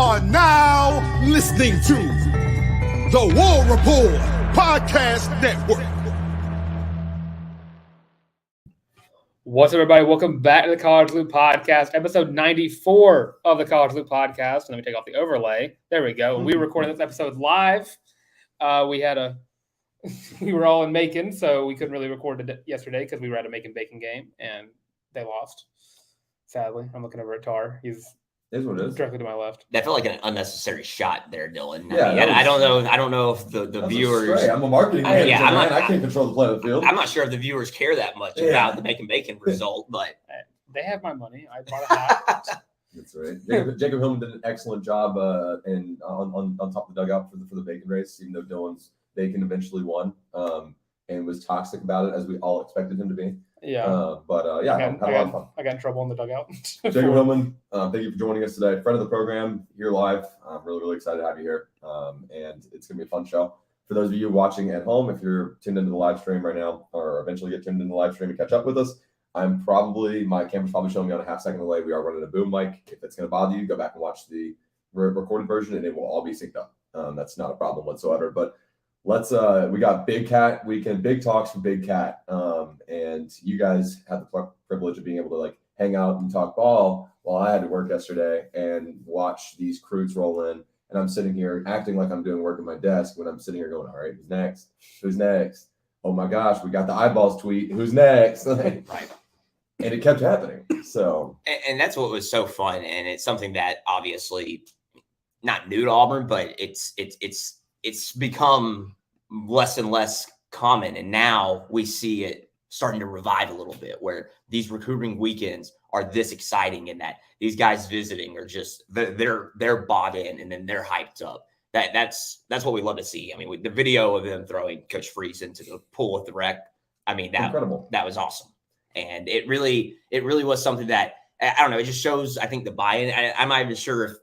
are now listening to the War Report Podcast Network. What's up, everybody? Welcome back to the College Loop Podcast, episode 94 of the College Loop Podcast. Let me take off the overlay. There we go. We were recording this episode live. We were all in Macon, so we couldn't really record it yesterday because we were at a Macon-Bacon game, and they lost. Sadly, I'm looking over at Tarr. He's what it is. directly to my left. That felt like an unnecessary shot there, Dylan. Yeah, I don't know if the viewers. I'm a marketing manager. I can't control the play of the field. I'm not sure if the viewers care that much about the Macon-Bacon result, but They have my money. I bought a hat. That's right. Jacob Hillman did an excellent job on top of the dugout for the Bacon race, even though Dylan's Bacon eventually won and was toxic about it, as we all expected him to be. Yeah. I had a lot of fun. I got in trouble in the dugout. Jacob Hillman, thank you for joining us today. Friend of the program, here live. I'm really, really excited to have you here. And it's going to be a fun show. For those of you watching at home, if you're tuned into the live stream right now, or eventually get tuned into the live stream and catch up with us, my camera's probably showing me on a half-second delay. We are running a boom mic. If it's going to bother you, go back and watch the recorded version, and it will all be synced up. That's not a problem whatsoever. But we got Big Cat weekend, big talks for Big Cat. And you guys had the privilege of being able to hang out and talk ball while I had to work yesterday and watch these crews roll in. And I'm sitting here acting like I'm doing work at my desk when I'm sitting here going, all right, who's next? Who's next? Oh my gosh, we got the eyeballs tweet. Who's next? right. And it kept happening. So, and that's what was so fun, and it's something that obviously not new to Auburn, but it's become less and less common, and now we see it starting to revive a little bit, where these recruiting weekends are this exciting, and that these guys visiting are just they're bought in, and then they're hyped up. That's what we love to see. I mean, with the video of them throwing Coach Freeze into the pool with the wreck, I mean, incredible. That was awesome. And it really was something that, I don't know, it just shows, I think, the buy-in. I'm not even sure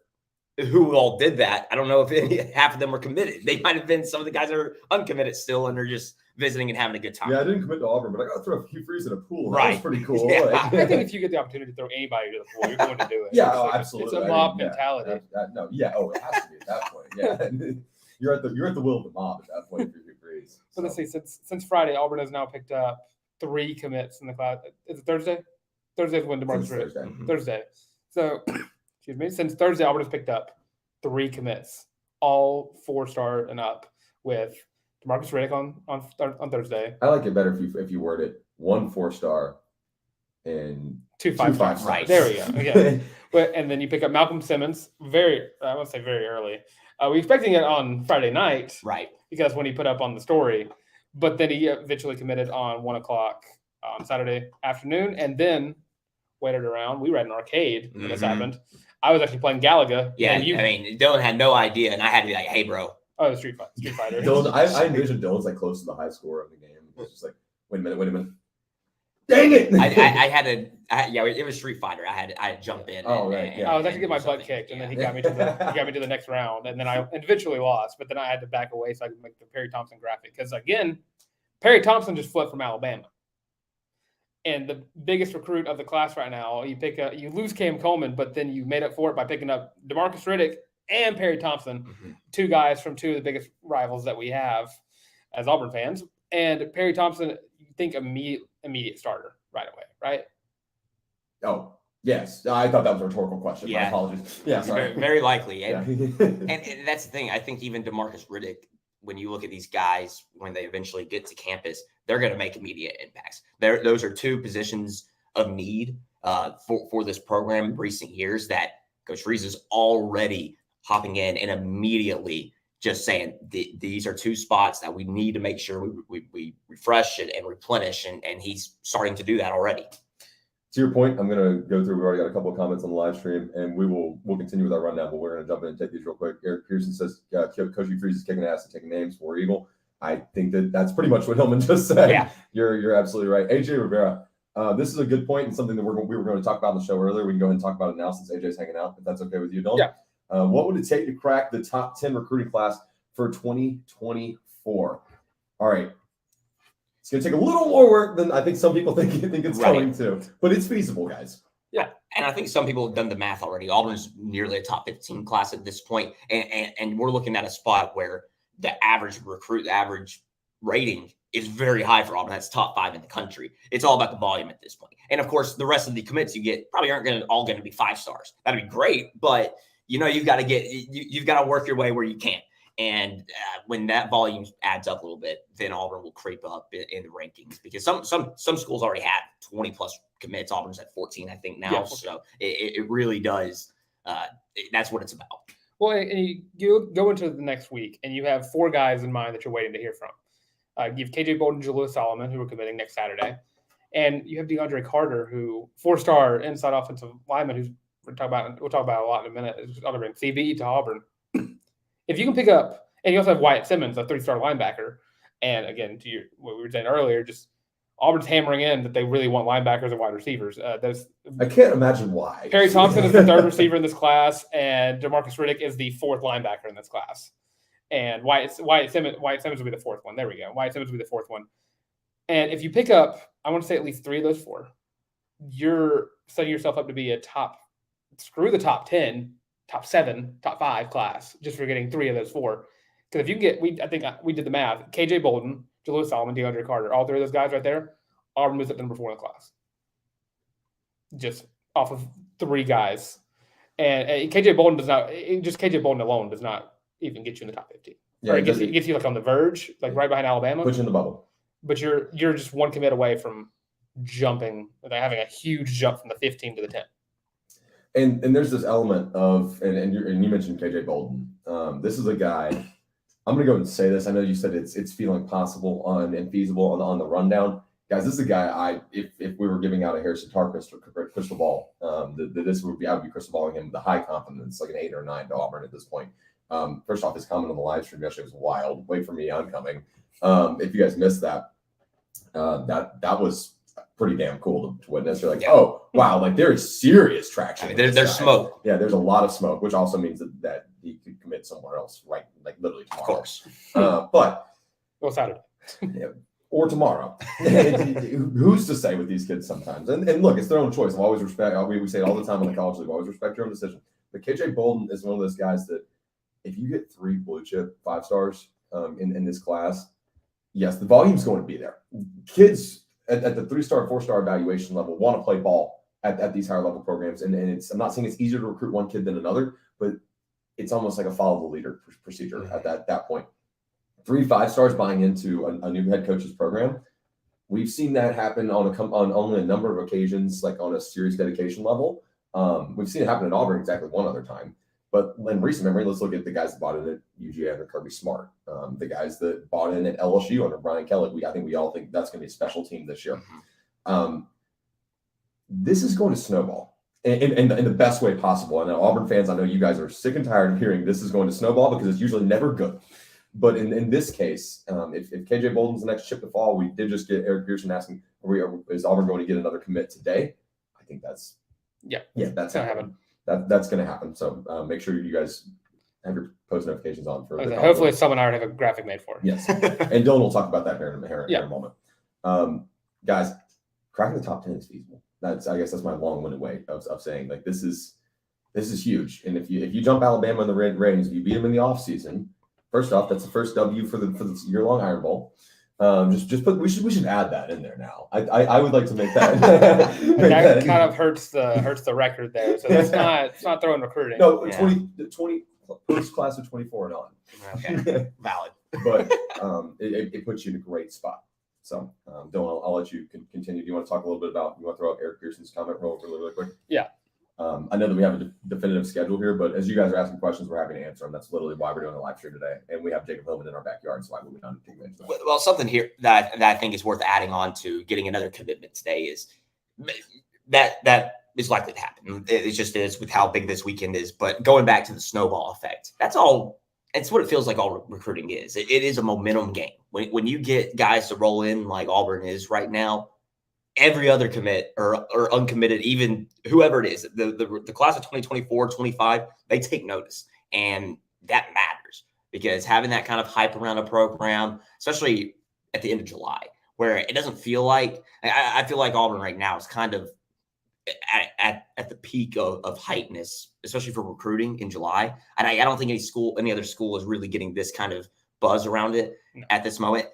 who all did that. I don't know if half of them were committed. They might have been some of the guys that are uncommitted still, and they're just visiting and having a good time. Yeah, I didn't commit to Auburn, but I got to throw a few frees in a pool. Right. That was pretty cool. Yeah. I think if you get the opportunity to throw anybody to the pool, you're going to do it. Yeah, absolutely. It's a mob mentality. It has to be at that point. Yeah, you're at the will of the mob at that point for your frees. So let's see. Since Friday, Auburn has now picked up 3 commits in the class. Is it Thursday? Thursday's when DeMarcus Riddick. Thursday. So, excuse me. Since Thursday, Auburn has picked up 3 commits, all 4-star and up, with DeMarcus Riddick on Thursday. I like it better if you word it 1 4-star and 2 5-stars. Right. There we go. Okay. And then you pick up Malcolm Simmons very early. We expecting it on Friday night, right? Because when he put up on the story, but then he eventually committed on 1 o'clock on Saturday afternoon, and then waited around. We were at an arcade when this happened. I was actually playing Galaga. Yeah, Dylan had no idea, and I had to be like, "Hey, bro." Oh, Street Fighter. Dylan, I envisioned Dylan's close to the high score of the game. It's just like, wait a minute. Dang it! It was Street Fighter. I had to jump in. Oh, right. I was actually getting my butt kicked, and then he got me to the next round, and then I eventually lost. But then I had to back away so I could make the Perry Thompson graphic, because again, Perry Thompson just flipped from Alabama, and the biggest recruit of the class right now. You lose Cam Coleman, but then you made up for it by picking up DeMarcus Riddick and Perry Thompson, 2 guys from 2 of the biggest rivals that we have as Auburn fans. And Perry Thompson, you think immediate starter right away, right? Oh, yes. I thought that was a rhetorical question. Yeah. My apologies. Yeah, sorry. Very likely. And, Yeah. and that's the thing. I think even DeMarcus Riddick, when you look at these guys, when they eventually get to campus, they're going to make immediate impacts. Those are 2 positions of need for this program in recent years that Coach Freeze is already hopping in and immediately just saying these are 2 spots that we need to make sure we refresh and replenish, and he's starting to do that already. To your point, I'm going to go through. We've already got a couple of comments on the live stream, and we'll continue with our rundown, but we're going to jump in and take these real quick. Eric Pearson says, Coach Freeze is kicking ass and taking names for Eagle. I think that's pretty much what Hillman just said. Yeah. You're absolutely right. AJ Rivera, this is a good point and something that we were going to talk about on the show earlier. We can go ahead and talk about it now since AJ's hanging out, if that's okay with you, Dylan. Yeah. What would it take to crack the top 10 recruiting class for 2024? All right. It's going to take a little more work than I think some people think it's going to, but it's feasible, guys. Yeah. And I think some people have done the math already. Auburn's nearly a top 15 class at this point, and we're looking at a spot where the average recruit, the average rating is very high for Auburn. That's top 5 in the country. It's all about the volume at this point. And of course, the rest of the commits you get probably aren't all going to be 5 stars. That'd be great, but you've got to work your way where you can. And when that volume adds up a little bit, then Auburn will creep up in the rankings, because some schools already have 20 plus commits. Auburn's at 14, I think now. Yeah. So it really does. That's what it's about. Well, and you go into the next week and you have 4 guys in mind that you're waiting to hear from. You have KJ Bolden, Jaleel Solomon, who are committing next Saturday. And you have DeAndre Carter, who 4-star inside offensive lineman, who's we'll talk about a lot in a minute. It's Auburn, CB to Auburn. If you can pick up, and you also have Wyatt Simmons, a 3-star linebacker. And again, to what we were saying earlier, just Auburn's hammering in that they really want linebackers and wide receivers. I can't imagine why. Perry Thompson is the 3rd receiver in this class, and DeMarcus Riddick is the 4th linebacker in this class. And Wyatt Simmons will be the 4th one. There we go. Wyatt Simmons will be the 4th one. And if you pick up, I want to say at least 3 of those 4, you're setting yourself up to be a screw the top 10, top 7, top 5 class just for getting 3 of those 4. Because if you get, I think we did the math. KJ Bolden, Jaleel Solomon, DeAndre Carter, all 3 of those guys right there, Auburn moves up to number 4 in the class. Just off of 3 guys. And KJ Bolden KJ Bolden alone does not even get you in the top 15. Yeah, it gets you like on the verge, like right behind Alabama. Put you in the bubble. But you're just 1 commit away from jumping, having a huge jump from the 15 to the 10. And there's this element of, and you mentioned KJ Bolden. This is a guy. I'm going to go and say this. I know you said it's feeling possible and feasible on the rundown. Guys, this is a guy if we were giving out a Harrison Tarr crystal ball, I would be crystal balling him with a high confidence, like an 8 or 9 to Auburn at this point. First off, his comment on the live stream yesterday was wild. Wait for me, I'm coming. If you guys missed that, that was pretty damn cool to witness. You're like, oh wow, like there is serious traction. I mean, there's smoke. Yeah, there's a lot of smoke, which also means that he could commit somewhere else, right? Like literally tomorrow. Of course. But Saturday. Yeah, or tomorrow. Who's to say with these kids sometimes? And look, it's their own choice. I've always respect. We say it all the time in the college league. Always respect your own decision. But KJ Bolden is one of those guys that if you get 3 blue chip 5 stars in this class, yes, the volume's going to be there. Kids at the 3-star, 4-star evaluation level want to play ball at these higher level programs. And I'm not saying it's easier to recruit one kid than another, but it's almost like a follow the leader procedure at that point. 3 5-stars buying into a new head coach's program. We've seen that happen on only a number of occasions, like on a serious dedication level. We've seen it happen at Auburn exactly one other time. But in recent memory, let's look at the guys that bought in at UGA under Kirby Smart, the guys that bought in at LSU under Brian Kelly. I think we all think that's going to be a special team this year. This is going to snowball in the best way possible. And Auburn fans, I know you guys are sick and tired of hearing this is going to snowball because it's usually never good. But in this case, if KJ Bolden's the next chip to fall, we did just get Eric Pearson asking, is Auburn going to get another commit today? I think that's that's going to happen. That's going to happen. So make sure you guys have your post notifications on for. Hopefully, someone already have a graphic made for it. Yes, and Dylan will talk about that here in a moment. Guys, cracking the top 10 is feasible. I guess that's my long-winded way of saying like this is huge. And if you jump Alabama in the ratings, if you beat them in the offseason, first off, that's the first W for the year-long Iron Bowl. We should add that in there now. I would like to make that. that kind of hurts the record there. So it's not throwing recruiting. No, 20 post class of 24 and on. Okay, valid. But it puts you in a great spot. So Dylan, I'll let you continue. Do you want to talk a little bit about? You want to throw out Eric Pearson's comment really quick? Yeah. I know that we have a definitive schedule here, but as you guys are asking questions, we're happy to answer them. That's literally why we're doing a live stream today. And we have Jacob Hillman in our backyard, so I will be done to take advantage of that. Well, something here that I think is worth adding on to getting another commitment today is that is likely to happen. It just is with how big this weekend is. But going back to the snowball effect, that's all. It's what it feels like all recruiting is. It is a momentum game. When you get guys to roll in like Auburn is right now, every other commit or uncommitted, even whoever it is, the class of 2024, 25, they take notice. And that matters because having that kind of hype around a program, especially at the end of July, where it doesn't feel like – I feel like Auburn right now is kind of at the peak of heightness, especially for recruiting in July. And I don't think any other school is really getting this kind of buzz around it at this moment.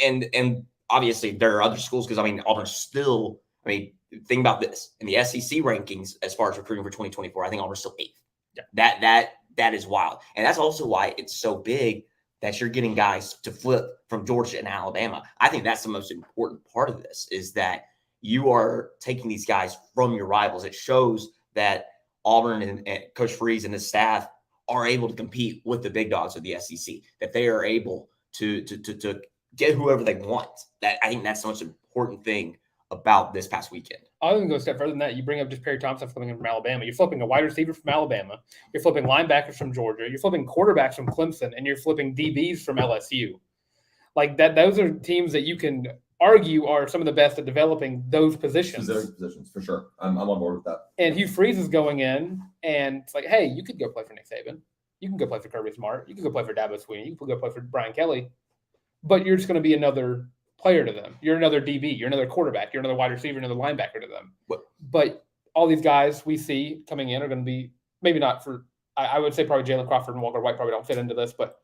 And obviously there are other schools, because I mean, Auburn's still, I mean, think about this in the SEC rankings as far as recruiting for 2024. I think Auburn's still 8th. Yeah. That is wild. And that's also why it's so big that you're getting guys to flip from Georgia and Alabama. I think that's the most important part of this, is that you are taking these guys from your rivals. It shows that Auburn and Coach Freeze and his staff are able to compete with the big dogs of the SEC, that they are able to get whoever they want. That I think that's the most important thing about this past weekend. I'll even go a step further than that. You bring up just Perry Thompson flipping from Alabama. You're flipping a wide receiver from Alabama. You're flipping linebackers from Georgia. You're flipping quarterbacks from Clemson, and you're flipping DBs from LSU. Like that, those are teams that you can argue are some of the best at developing those positions. Specific positions, for sure. I'm on board with that. And Hugh Freeze is going in, and it's like, hey, you could go play for Nick Saban. You can go play for Kirby Smart. You can go play for Dabo Swinney. You can go play for Brian Kelly. But you're just going to be another player to them. You're another DB. You're another quarterback. You're another wide receiver, another linebacker to them. But all these guys we see coming in are going to be, maybe not for, I would say probably Jalen Crawford and Walker White probably don't fit into this, but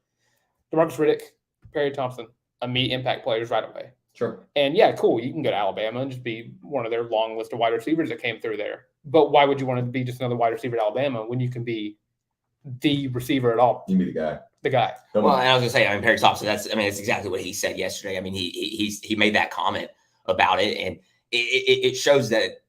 DeMarcus Riddick, Perry Thompson, immediate impact players right away. Sure. And yeah, cool. You can go to Alabama and just be one of their long list of wide receivers that came through there. But why would you want to be just another wide receiver at Alabama when you can be the receiver at all? You can be the guy. The guy. Well, and I was gonna say, I mean, Perry Thompson. That's exactly what he said yesterday. I mean, he made that comment about it, and it shows that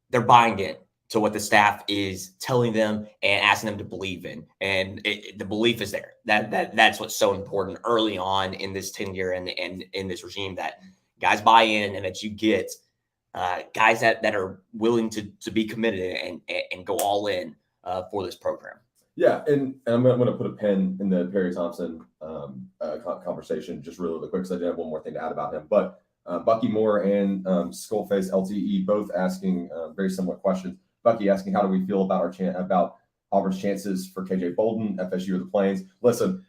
they're buying in to what the staff is telling them and asking them to believe in, and the belief is there. That's what's so important early on in this tenure and in this regime, that guys buy in, and that you get guys that are willing to be committed and go all in for this program. Yeah, and I'm going to put a pin in the Perry Thompson conversation just really quick, because I do have one more thing to add about him. But Bucky Moore and Skullface LTE both asking very similar questions. Bucky asking, how do we feel about about Auburn's chances for KJ Bolden, FSU or the Plains? Listen,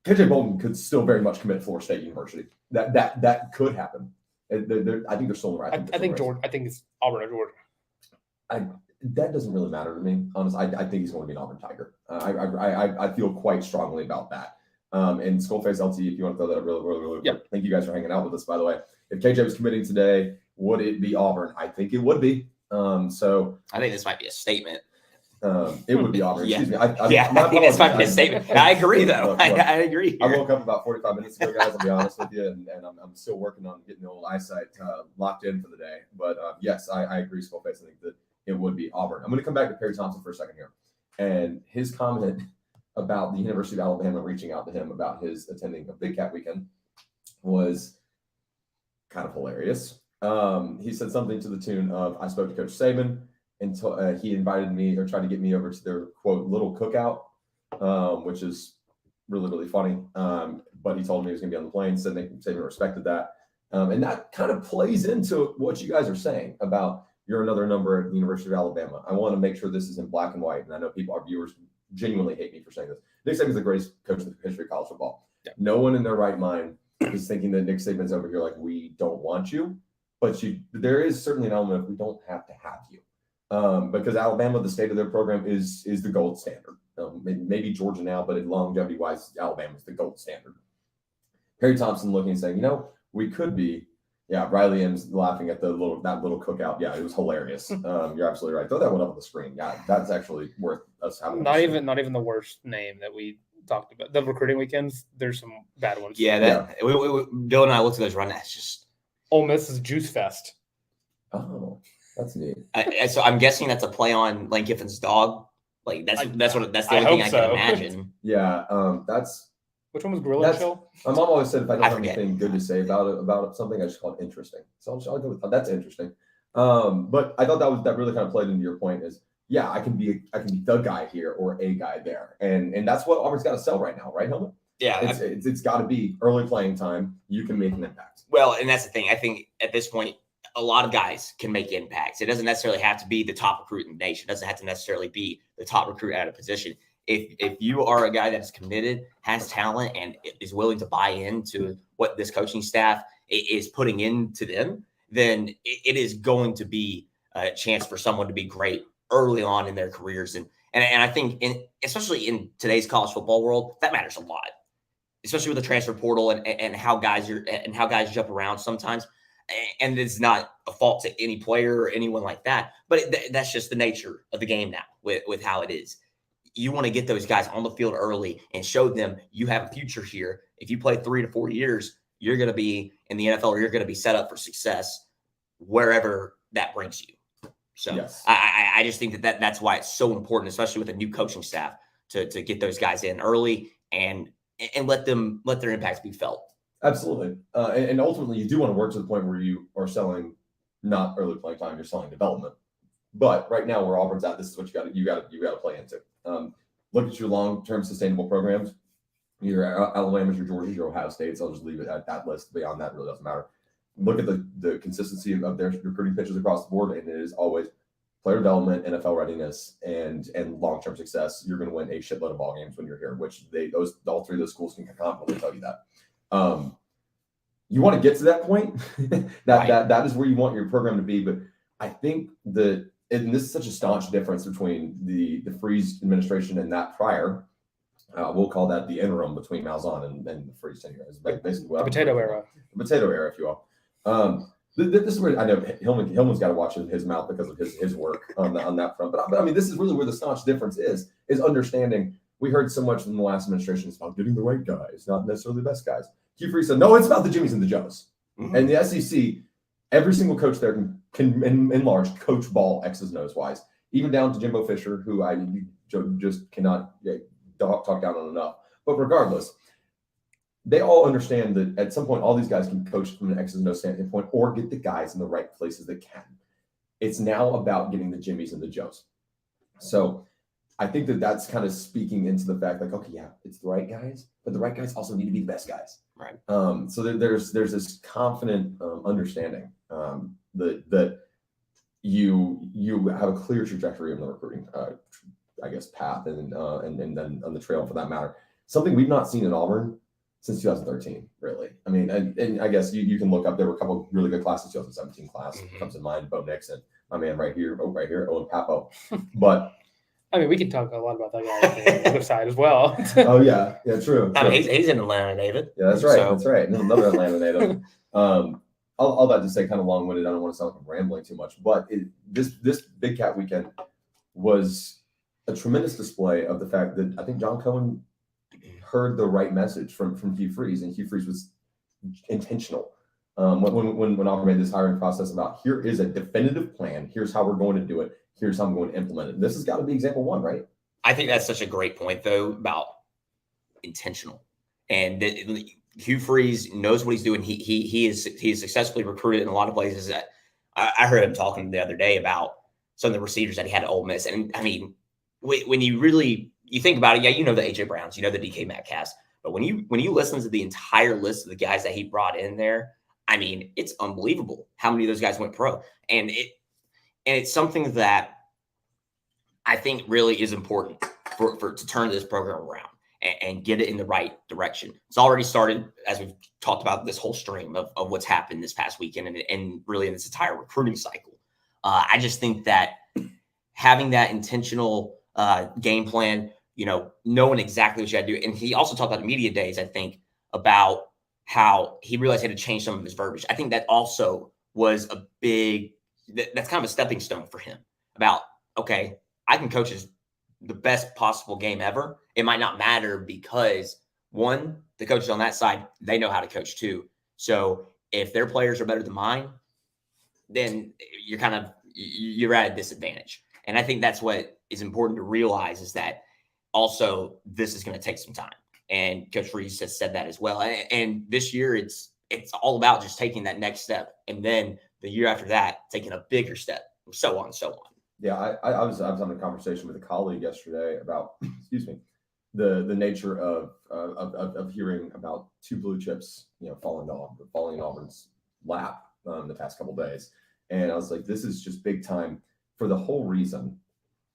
KJ Bolden could still very much commit to Florida State University. That could happen. I think they're still in the right. I think Georgia. I think it's Auburn or Georgia. That doesn't really matter to me, honestly. I think he's going to be an Auburn Tiger. I feel quite strongly about that. And Skullface LT, if you want to throw that up really quick. Yep. Thank you guys for hanging out with us, by the way. If KJ was committing today, would it be Auburn? I think it would be. So I think this might be a statement. It would be Auburn. Yeah. Excuse me. I think this might be a statement. I agree, though. Look, I agree. I woke up about 45 minutes ago, guys. I'll be honest with you, and I'm still working on getting the old eyesight locked in for the day. But yes, I agree, Skullface. I think that it would be Auburn. I'm going to come back to Perry Thompson for a second here. And his comment about the University of Alabama reaching out to him about his attending a Big Cat weekend was kind of hilarious. He said something to the tune of, I spoke to Coach Saban until he invited me or tried to get me over to their, quote, little cookout, which is really, really funny. But he told me he was going to be on the plane, said Saban respected that. And that kind of plays into what you guys are saying about you're another number at the University of Alabama. I want to make sure this is in black and white. And I know our viewers genuinely hate me for saying this. Nick Saban's the greatest coach in the history of college football. Yeah. No one in their right mind is thinking that Nick Saban's over here like, we don't want you. But there is certainly an element of we don't have to have you. Because Alabama, the state of their program is the gold standard. Maybe Georgia now, but longevity-wise, Alabama is the gold standard. Perry Thompson looking and saying, we could be. Yeah, Riley M's laughing at that little cookout. Yeah, it was hilarious. You're absolutely right. Throw that one up on the screen. Yeah, that's actually worth us having. Not even the worst name that we talked about. The recruiting weekends, there's some bad ones. Yeah, Bill and I looked at those runouts. Just Ole Miss's Juice Fest. Oh, that's neat. So I'm guessing that's a play on Lane Kiffin's dog. Like that's the only thing I can imagine. Yeah, that's. Which one was Gorilla Chill? My mom always said if I don't have anything good to say about something, I just call it interesting. So I'll go with that. That's interesting. But I thought that really kind of played into your point is, yeah, I can be the guy here or a guy there. And that's what Auburn's got to sell right now, right, Hillman? Yeah. It's got to be early playing time. You can make an impact. Well, and that's the thing. I think at this point, a lot of guys can make impacts. It doesn't necessarily have to be the top recruit in the nation. It doesn't have to necessarily be the top recruit at a position. If you are a guy that is committed, has talent, and is willing to buy into what this coaching staff is putting into them, then it is going to be a chance for someone to be great early on in their careers. And I think especially in today's college football world, that matters a lot, especially with the transfer portal and how guys jump around sometimes. And it's not a fault to any player or anyone like that, but that's just the nature of the game now with how it is. You want to get those guys on the field early and show them you have a future here. If you play 3 to 4 years, you're going to be in the NFL, or you're going to be set up for success wherever that brings you. So yes. I just think that's why it's so important, especially with a new coaching staff, to get those guys in early and let their impacts be felt. Absolutely. And ultimately, you do want to work to the point where you are selling not early playing time, you're selling development. But right now, where Auburn's at, this is what you got to play into. Look at your long-term sustainable programs. Your Alabama's, your Georgia's, your Ohio State's. I'll just leave it at that list. Beyond that, it really doesn't matter. Look at the consistency of their recruiting pitches across the board, and it is always player development, NFL readiness, and long-term success. You're going to win a shitload of ball games when you're here, which all three of those schools can confidently tell you that. You want to get to that point. that is where you want your program to be. But I think and this is such a staunch difference between the Freeze administration and that prior. We'll call that the interim between Malzahn and the Freeze tenure. It's basically the potato era. The potato era, if you will. This is where I know Hillman's got to watch his mouth because of his work on that front. But I mean, this is really where the staunch difference is understanding. We heard so much in the last administration about getting the right guys, not necessarily the best guys. Hugh Freeze said, no, it's about the Jimmies and the Joes. Mm-hmm. And the SEC, every single coach there can in large coach ball X's and O's wise, even down to Jimbo Fisher, who I just cannot talk down on enough. But regardless, they all understand that at some point, all these guys can coach from an X's and O's standpoint or get the guys in the right places that can. It's now about getting the Jimmies and the Joes. So I think that's kind of speaking into the fact, like, okay, yeah, it's the right guys, but the right guys also need to be the best guys. Right. So there's this confident understanding that you have a clear trajectory in the recruiting, path and then on the trail for that matter. Something we've not seen in Auburn since 2013, really. I mean, and I guess you can look up. There were a couple of really good classes. 2017 class comes to mind. Bo Nixon, my man right here, Owen Papo. But I mean, we can talk a lot about that guy on the other side as well. Oh yeah, true. I mean, he's in Atlanta native. Yeah, that's right. That's right. Another Atlanta native. All that to say, kind of long-winded. I don't want to sound like I'm rambling too much, but this Big Cat weekend was a tremendous display of the fact that I think John Cohen heard the right message from Hugh Freeze, and Hugh Freeze was intentional. When Auburn made this hiring process about, here is a definitive plan. Here's how we're going to do it. Here's how I'm going to implement it. This has got to be example one, right? I think that's such a great point, though, about intentional. And Hugh Freeze knows what he's doing. He is successfully recruited in a lot of places. That I heard him talking the other day about some of the receivers that he had at Ole Miss. And I mean, when you think about it, yeah, you know the AJ Browns, you know the DK Metcalfs, but when you listen to the entire list of the guys that he brought in there, I mean, it's unbelievable how many of those guys went pro. And it's something that I think really is important to turn this program around and get it in the right direction. It's already started, as we've talked about this whole stream of what's happened this past weekend and really in this entire recruiting cycle. I just think that having that intentional game plan, knowing exactly what you had to do. And he also talked about the media days, I think, about how he realized he had to change some of his verbiage. I think that also was that's kind of a stepping stone for him about, okay, I can coach the best possible game ever. It might not matter because, one, the coaches on that side, they know how to coach too. So if their players are better than mine, then you're at a disadvantage. And I think that's what is important to realize, is that also this is going to take some time. And Coach Freeze has said that as well. And this year it's all about just taking that next step. And then the year after that, taking a bigger step, and so on and so on. Yeah, I was having a conversation with a colleague yesterday about, the nature of hearing about two blue chips, falling in Auburn's lap the past couple of days. And I was like, this is just big time for the whole reason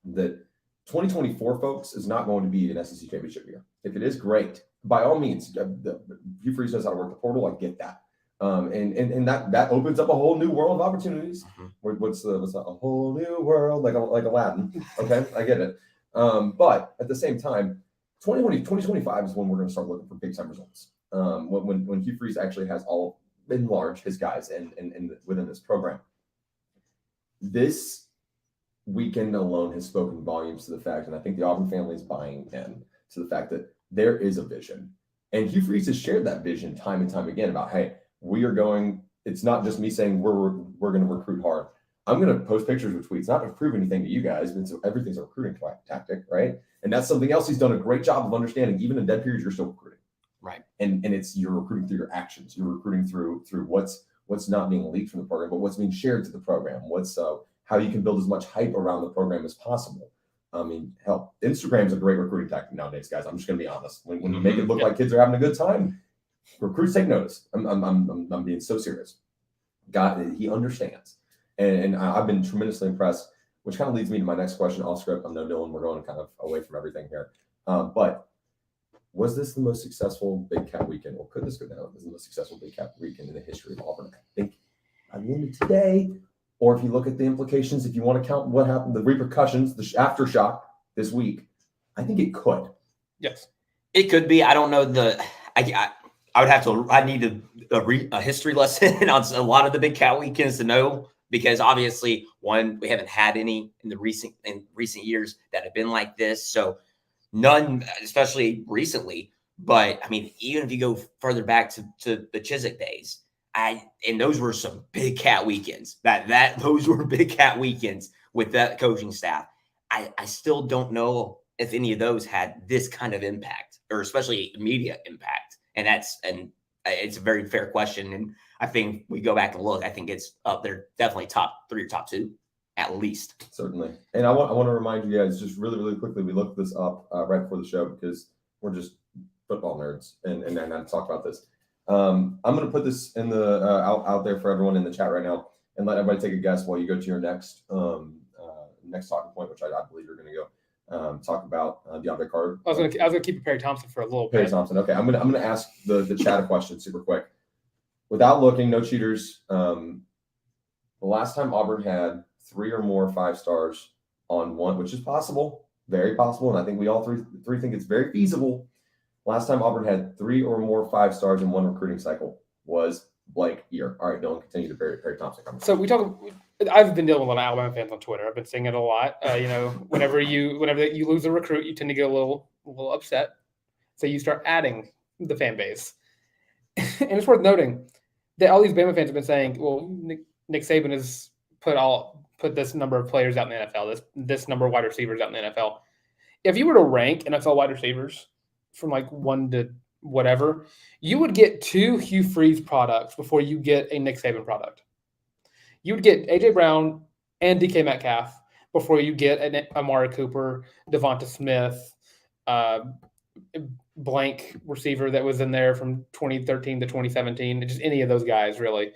that 2024, folks, is not going to be an SEC championship year. If it is, great. By all means, Hugh Freeze knows how to work the portal. I get that. And that opens up a whole new world of opportunities. What's a whole new world, like Aladdin? Okay, I get it. But at the same time, 2025 is when we're going to start looking for big time results. When Hugh Freeze actually has all in large his guys and within this program. This weekend alone has spoken volumes to the fact, and I think the Auburn family is buying in to the fact that there is a vision. And Hugh Freeze has shared that vision time and time again about, hey, we are going, it's not just me saying we're going to recruit hard. I'm going to post pictures or tweets, not to prove anything to you guys, but everything's a recruiting tactic, right? And that's something else he's done a great job of understanding. Even in dead periods, you're still recruiting. Right. And you're recruiting through your actions. You're recruiting through what's not being leaked from the program, but what's being shared to the program. How you can build as much hype around the program as possible. I mean, hell, Instagram's a great recruiting tactic nowadays, guys. I'm just going to be honest. When you make it look like kids are having a good time, recruits take notice. I'm being so serious. He understands, and I've been tremendously impressed. Which kind of leads me to my next question off script. I know, Dylan, we're going kind of away from everything here, but was this the most successful Big Cat weekend, or could this go down as the most successful Big Cat weekend in the history of Auburn? I think by the end of today. Or if you look at the implications, if you want to count what happened, the repercussions, the aftershock this week, I think it could. Yes, it could be. I don't know I would have to. I need a history lesson on a lot of the Big Cat weekends to know, because obviously, one, we haven't had any in recent years that have been like this. So none, especially recently. But I mean, even if you go further back to the Chiswick days. And those were some Big Cat weekends. Those were Big Cat weekends with that coaching staff. I still don't know if any of those had this kind of impact, or especially immediate impact. And it's a very fair question. And I think we go back and look. I think it's up there, definitely top 3 or top 2, at least. Certainly. And I want to remind you guys just really, really quickly. We looked this up right before the show because we're just football nerds and I talk about this. I'm going to put this in the out there for everyone in the chat right now, and let everybody take a guess while you go to your next talking point, which I believe you're going to go talk about DeAndre Carter. I was going to keep Perry Thompson for a little bit. Perry Thompson. Okay, I'm going to ask the chat a question super quick, without looking, no cheaters. The last time Auburn had 3 or more 5 stars on one, which is possible, very possible, and I think we all three think it's very feasible. Last time Auburn had 3 or more 5 stars in one recruiting cycle was blank year. All right, Dylan, continue to Perry Thompson. So I've been dealing with a lot of Alabama fans on Twitter. I've been seeing it a lot. Whenever you lose a recruit, you tend to get a little upset. So you start adding the fan base. And it's worth noting that all these Bama fans have been saying, well, Nick Saban has put this number of players out in the NFL, this number of wide receivers out in the NFL. If you were to rank NFL wide receivers from like 1 to whatever, you would get 2 Hugh Freeze products before you get a Nick Saban product. You would get A.J. Brown and DK Metcalf before you get an Amari Cooper, Devonta Smith, blank receiver that was in there from 2013 to 2017, just any of those guys, really.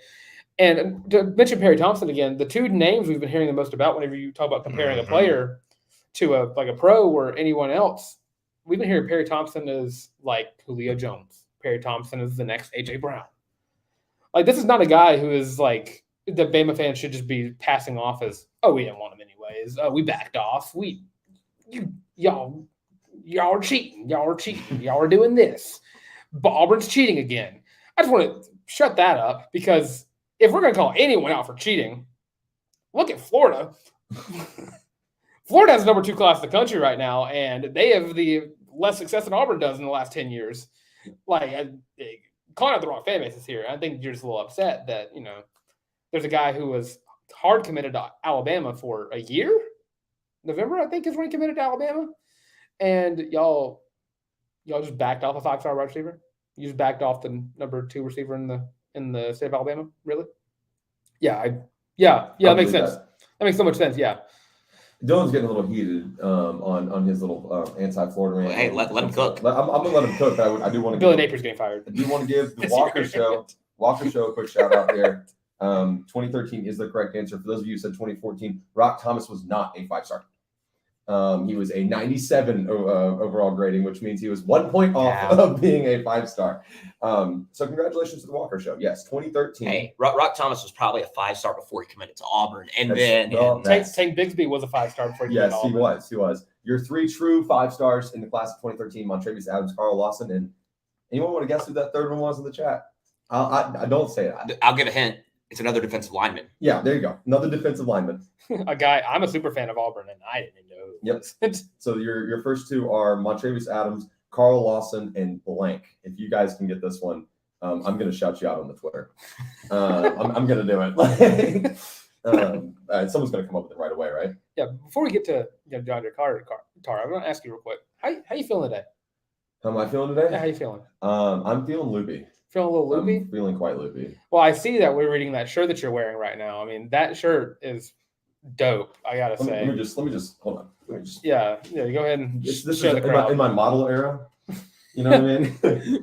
And to mention Perry Thompson again, the 2 names we've been hearing the most about whenever you talk about comparing a player to a pro or anyone else, we've been hearing Perry Thompson is like Julio Jones. Perry Thompson is the next A.J. Brown. Like, this is not a guy who is like the Bama fans should just be passing off as, oh, we didn't want him anyways. We backed off. Y'all are cheating. Y'all are cheating. Y'all are doing this. But Auburn's cheating again. I just want to shut that up, because if we're going to call anyone out for cheating, look at Florida. Florida has the number 2 class in the country right now, and they have the less success than Auburn does in the last 10 years. Like, calling out the wrong fan bases here. I think you're just a little upset that, there's a guy who was hard committed to Alabama for a year. November, I think, is when he committed to Alabama. And y'all just backed off a 5-star wide receiver. You just backed off the number 2 receiver in the state of Alabama. Really? Yeah, that makes sense. That makes so much sense. Yeah. Dylan's getting a little heated on his little anti-Florida man. Well, hey, let him cook. I'm gonna let him cook. But I do want to. Billy Napier's getting fired. I do want to give the Walker Show a quick shout out here. 2013 is the correct answer. For those of you who said 2014, Rock Thomas was not a 5-star. He was a 97 overall grading, which means he was 1 point off of being a 5-star. So congratulations to the Walker Show. Yes, 2013. Hey, Rock Thomas was probably a 5-star before he committed to Auburn, and then Tank Bigsby was a 5-star before he committed to Auburn. Yes, he was. Your 3 true 5-stars in the class of 2013: Montravius Adams, Carl Lawson, and anyone want to guess who that third one was in the chat? I don't say that. I'll give a hint. It's another defensive lineman. Yeah, there you go. Another defensive lineman. A guy. I'm a super fan of Auburn, and I didn't know. Yep. So your first 2 are Montravius Adams, Carl Lawson, and blank. If you guys can get this one, I'm going to shout you out on the Twitter. I'm going to do it. Someone's going to come up with it right away, right? Yeah. Before we get to John Tar, I'm going to ask you real quick. How you feeling today? How am I feeling today? Yeah, how you feeling? I'm feeling loopy. Feeling a little loopy? I'm feeling quite loopy. Well, I see that we're reading that shirt that you're wearing right now. I mean, that shirt is dope. I gotta say. Let me just hold on. Yeah. Go ahead and this show is the crowd. in my model era. You know what I mean?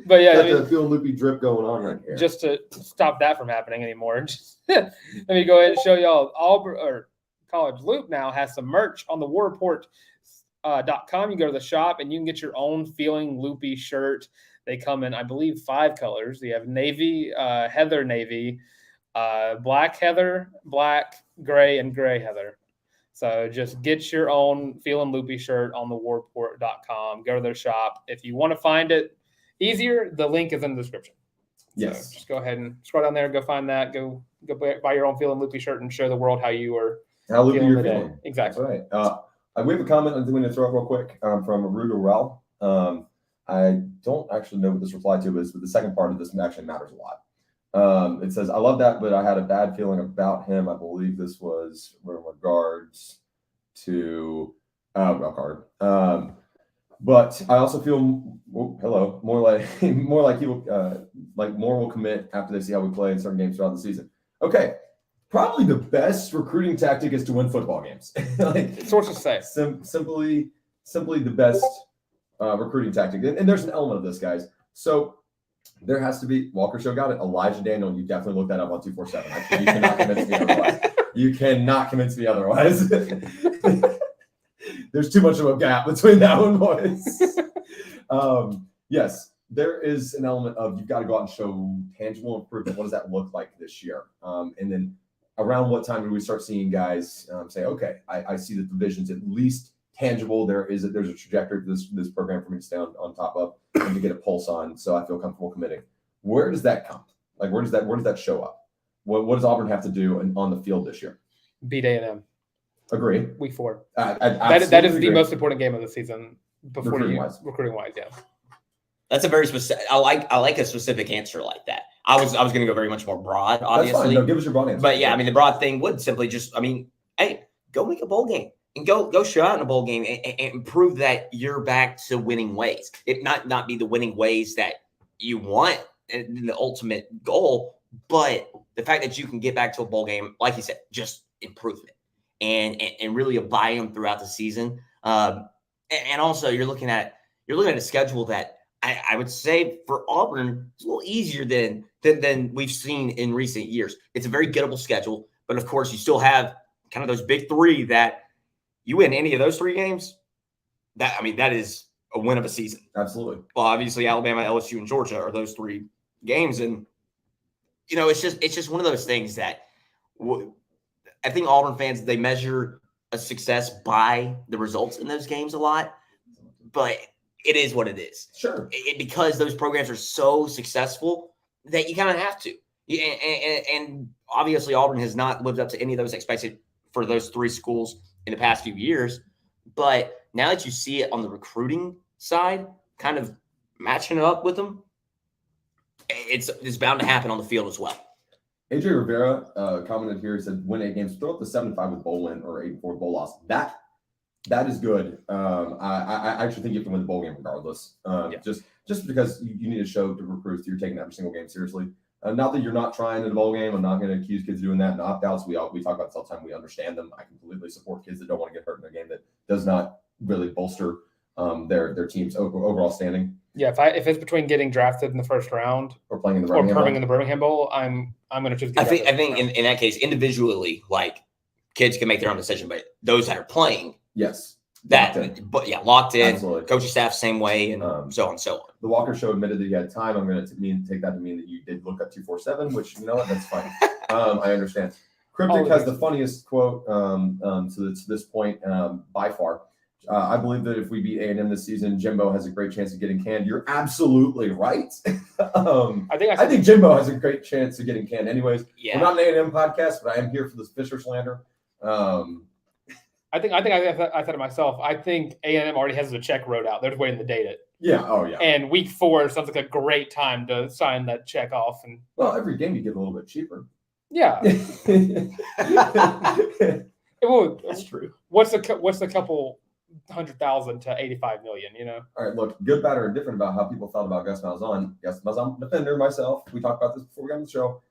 But yeah, got the feel loopy drip going on right here. Just to stop that from happening anymore, let me go ahead and show y'all. Auburn or College Loop now has some merch on the warreport.com. You go to the shop and you can get your own feeling loopy shirt. They come in, I believe, 5 colors. You have navy, heather navy, black heather, black, gray, and gray heather. So just get your own Feelin' Loopy shirt on the warreport.com. Go to their shop. If you want to find it easier, the link is in the description. Yes. So just go ahead and scroll down there, go find that, go buy your own Feelin' Loopy shirt and show the world how you are loopy you're today. feeling. That's Exactly. right. We have a comment I'm going to throw up real quick from Rudo Rel. I don't actually know what this reply to is, but the second part of this actually matters a lot. It says, I love that, but I had a bad feeling about him. I believe this was in regards to Card. But I also feel more like he will more will commit after they see how we play in certain games throughout the season. Okay. Probably the best recruiting tactic is to win football games. Sources say simply the best recruiting tactic. And there's an element of this, guys. So there has to be, Walker Show got it. Elijah Daniel, you definitely look that up on 247. You cannot convince me otherwise. You cannot convince me otherwise. There's too much of a gap between that one, boys. Yes, there is an element of you've got to go out and show tangible improvement. What does that look like this year? And then around what time do we start seeing guys say, okay, I see that the vision's at least tangible. There's a trajectory for this program for me to stay on top of and to get a pulse on, so I feel comfortable committing. Where does that come? Like, where does that show up? What does Auburn have to do on the field this year? Beat A&M. Agree. Week 4. That is the most important game of the season recruiting wise. Yeah. That's a very specific. I like a specific answer like that. I was going to go very much more broad, obviously. That's fine. No, give us your broad answer. But yeah, I mean, the broad thing would simply just, hey, go make a bowl game and go show out in a bowl game and prove that you're back to winning ways. It not be the winning ways that you want in the ultimate goal, but the fact that you can get back to a bowl game, like you said, just improvement and really abide them throughout the season. And also you're looking at a schedule that I would say for Auburn is a little easier than we've seen in recent years. It's a very gettable schedule, but of course you still have kind of those big 3 that you win any of those 3 games. That is a win of a season. Absolutely. Well, obviously Alabama, LSU, and Georgia are those 3 games, and it's just one of those things that I think Auburn fans, they measure a success by the results in those games a lot, but it is what it is. Sure. Because those programs are so successful that you kind of have to. And obviously Auburn has not lived up to any of those expected for those 3 schools in the past few years. But now that you see it on the recruiting side, kind of matching it up with them, it's bound to happen on the field as well. AJ Rivera commented here. He said, win 8 games, throw up the 7-5 with bowl win or 8-4 bowl loss. That is good. I actually think you have to win the bowl game regardless. Just because you need to show to recruits that you're taking every single game seriously. Not that you're not trying in the bowl game. I'm not going to accuse kids of doing that. And opt-outs, we talk about this all the time. We understand them. I completely support kids that don't want to get hurt in a game that does not really bolster their team's overall standing. Yeah, if it's between getting drafted in the first round or playing in the Birmingham Bowl, I'm going to choose. I think in that case, individually, like kids can make their own decision, but those that are playing, yes, That, Locked in. but yeah, locked in. Absolutely. Coaching staff same way, and so on and so on. The Walker Show admitted that he had time. I'm going to take that to mean that you did look up 247, which, you know what, that's fine. I understand. Cryptic has the funniest quote to this point by far. I believe that if we beat A&M this season, Jimbo has a great chance of getting canned. You're absolutely right. I think Jimbo has a great chance of getting canned. Anyways, we're not an A&M podcast, but I am here for this Fisher slander. I said it myself. I think A&M already has the check wrote out. They're just waiting to date it. Yeah. Oh, yeah. And week 4 sounds like a great time to sign that check off. And well, every game you get a little bit cheaper. Yeah. That's true. What's the couple 100,000 to 85 million? You know. All right. Look, good, bad, or indifferent about how people felt about Gus Malzahn. Gus Malzahn, defender myself. We talked about this before we got on the show.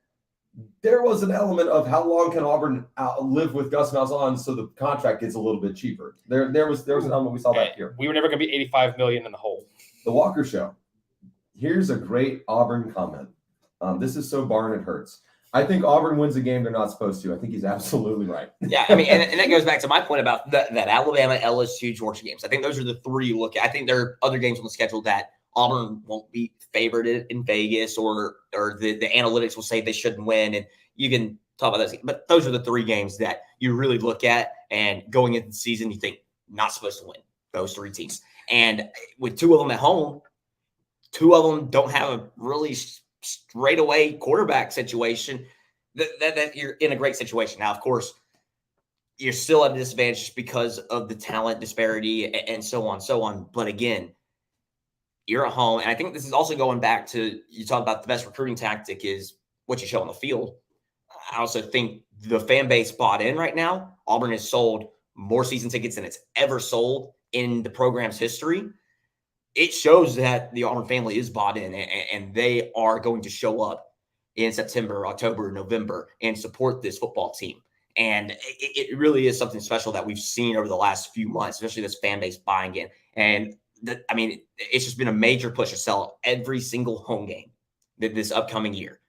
There was an element of how long can Auburn live with Gus Malzahn so the contract gets a little bit cheaper. There was an element we saw that here. We were never going to be 85 million in the hole. The Walker Show. Here's a great Auburn comment. This is so barn it hurts. I think Auburn wins a game they're not supposed to. I think he's absolutely right. Yeah, I mean, and that goes back to my point about that Alabama, LSU, Georgia games. I think those are the 3 you look at. I think there are other games on the schedule that Auburn won't be favored in Vegas, or the analytics will say they shouldn't win, and you can talk about those. But those are the 3 games that you really look at, and going into the season, you think not supposed to win those 3 teams. And with 2 of them at home, 2 of them don't have a really straightaway quarterback situation. That you're in a great situation. Now, of course, you're still at a disadvantage because of the talent disparity and so on. But again, you're at home. And I think this is also going back to, you talk about the best recruiting tactic is what you show on the field. I also think the fan base bought in right now. Auburn has sold more season tickets than it's ever sold in the program's history. It shows that the Auburn family is bought in, and they are going to show up in September, October, November and support this football team. And it really is something special that we've seen over the last few months, especially this fan base buying in. And it's just been a major push to sell every single home game this upcoming year.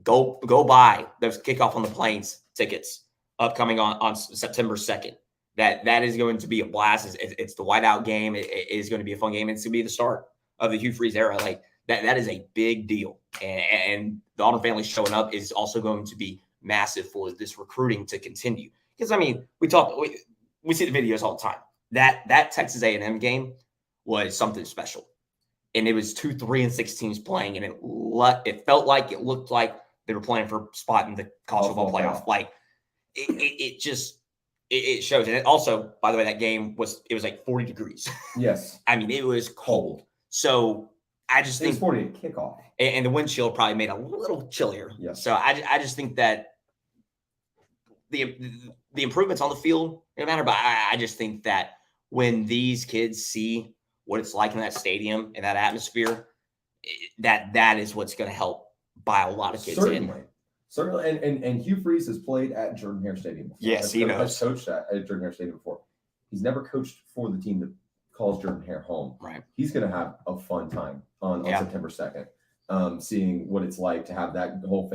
Go buy those kickoff on the plains tickets upcoming on September 2nd. That is going to be a blast. It's the whiteout game. It is going to be a fun game. It's going to be the start of the Hugh Freeze era. Like that is a big deal. And the Auburn family showing up is also going to be massive for this recruiting to continue. Because I mean, we see the videos all the time. That Texas A&M game was something special, and it was 2, 3, and 6 teams playing, and it felt like it looked like they were playing for a spot in the college football playoff. Like it shows. And it also, by the way, that game was like 40 degrees. Yes. I mean, it was cold. So I just think 40 at kickoff, and the wind chill probably made it a little chillier. Yes. So I just think that the improvements on the field don't matter, but I just think that when these kids see what it's like in that stadium and that atmosphere, that is what's going to help buy a lot of kids in. Certainly, and Hugh Freeze has played at Jordan-Hare Stadium before. Yes, he knows. Has coached at Jordan-Hare Stadium before. He's never coached for the team that calls Jordan-Hare home. Right. He's going to have a fun time on September 2nd, seeing what it's like to have that whole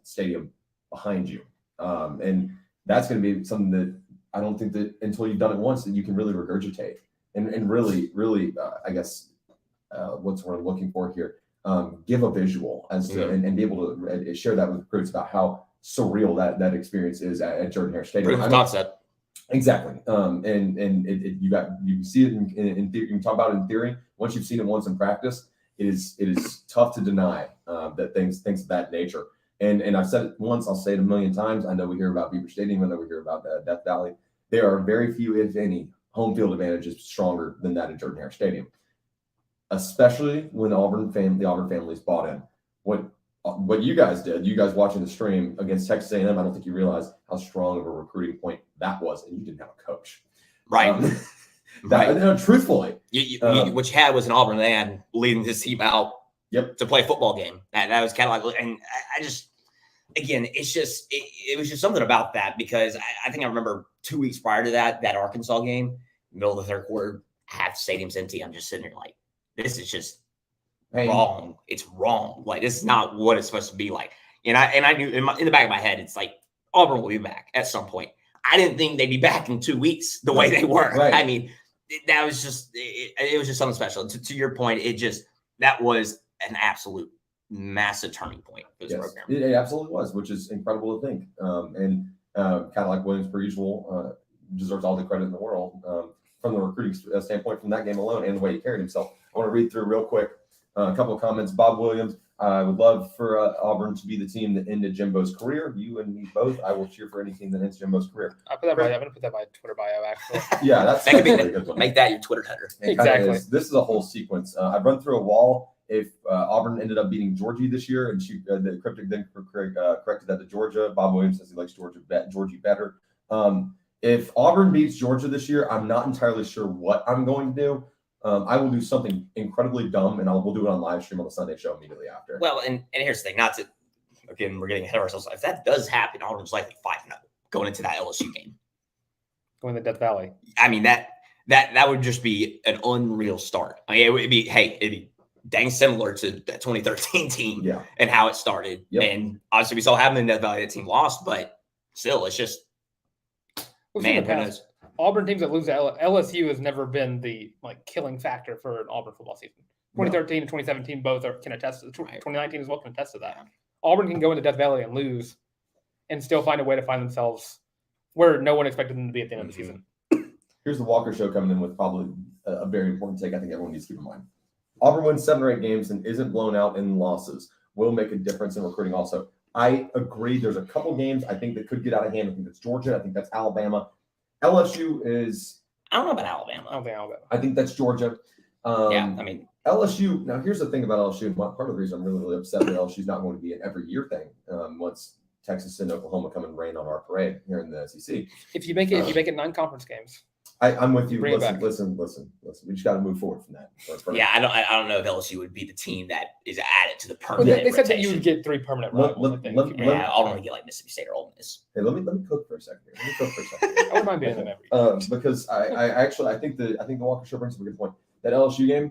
stadium behind you. And that's going to be something that I don't think that until you've done it once that you can really regurgitate and really, I guess, what's what I'm looking for here. Give a visual as to and be able to share that with recruits about how surreal that experience is at Jordan-Hare Stadium. Concept. Exactly. You see it in theory. You can talk about it in theory. Once you've seen it once in practice, it is tough to deny that things of that nature. And I've said it once, I'll say it a million times. I know we hear about Beaver Stadium. I know we hear about Death Valley. There are very few, if any, home field advantages stronger than that at Jordan-Hare Stadium. Especially when the Auburn family's bought in. What you guys did, you guys watching the stream against Texas A&M, I don't think you realized how strong of a recruiting point that was, and you didn't have a coach. Right. Right. Truthfully. What you had was an Auburn man leading his team out to play a football game. That was kind of like, and I just, again, it was just something about that, because I think I remember 2 weeks prior to that Arkansas game, middle of the third quarter, half the stadium's empty. I'm just sitting here like, this is just wrong. It's wrong. Like, this is not what it's supposed to be like. And I knew in the back of my head, it's like Auburn will be back at some point. I didn't think they'd be back in 2 weeks the way they were. Right. I mean, that was just it was just something special. To your point, that was an absolute massive turning point for this program. It absolutely was, which is incredible to think. And kind of like Williams, per usual, deserves all the credit in the world from the recruiting standpoint from that game alone and the way he carried himself. I want to read through real quick a couple of comments. Bob Williams, I would love for Auburn to be the team that ended Jimbo's career. You and me both. I will cheer for any team that ends Jimbo's career. I'm going to put that by Twitter bio, actually. Yeah, that's that could really good one. Make that your Twitter header. Exactly. This is a whole sequence. I've run through a wall. If Auburn ended up beating Georgie this year, and the cryptic then corrected that to Georgia. Bob Williams says he likes Georgie better. If Auburn beats Georgia this year, I'm not entirely sure what I'm going to do. I will do something incredibly dumb, and we'll do it on live stream on the Sunday show immediately after. Well, and here's the thing. Not to again, we're getting ahead of ourselves. If that does happen, Auburn's likely 5-0 going into that LSU game. Going to Death Valley. I mean that would just be an unreal start. I mean, it'd be dang similar to that 2013 team and how it started. Yep. And obviously we saw happening in Death Valley, that team lost, but still, it's just man, who knows? Auburn teams that lose to LSU has never been the killing factor for an Auburn football season. 2013 and 2017 both can attest to 2019 as well can attest to that. Auburn can go into Death Valley and lose and still find a way to find themselves where no one expected them to be at the end of the season. Here's the Walker Show coming in with probably a very important take I think everyone needs to keep in mind. Auburn wins 7 or 8 games and isn't blown out in losses. Will make a difference in recruiting also. I agree. There's a couple games I think that could get out of hand. I think that's Georgia. I think that's Alabama. LSU is. I don't know about Alabama. I don't think Alabama. I think that's Georgia. I mean LSU. Now here's the thing about LSU. Part of the reason I'm really upset that LSU's not going to be an every year thing. Once Texas and Oklahoma come and rain on our parade here in the SEC. If you make it 9 conference games. I'm with you. Listen. We just got to move forward from that. Yeah, I don't know if LSU would be the team that is added to the permanent. They said that you would get 3 permanent rivals. I'll only get like Mississippi State or Ole Miss. Hey, let me cook for a second here. I wouldn't mind being in every. Because I think the Walker Show brings up a good point. That LSU game,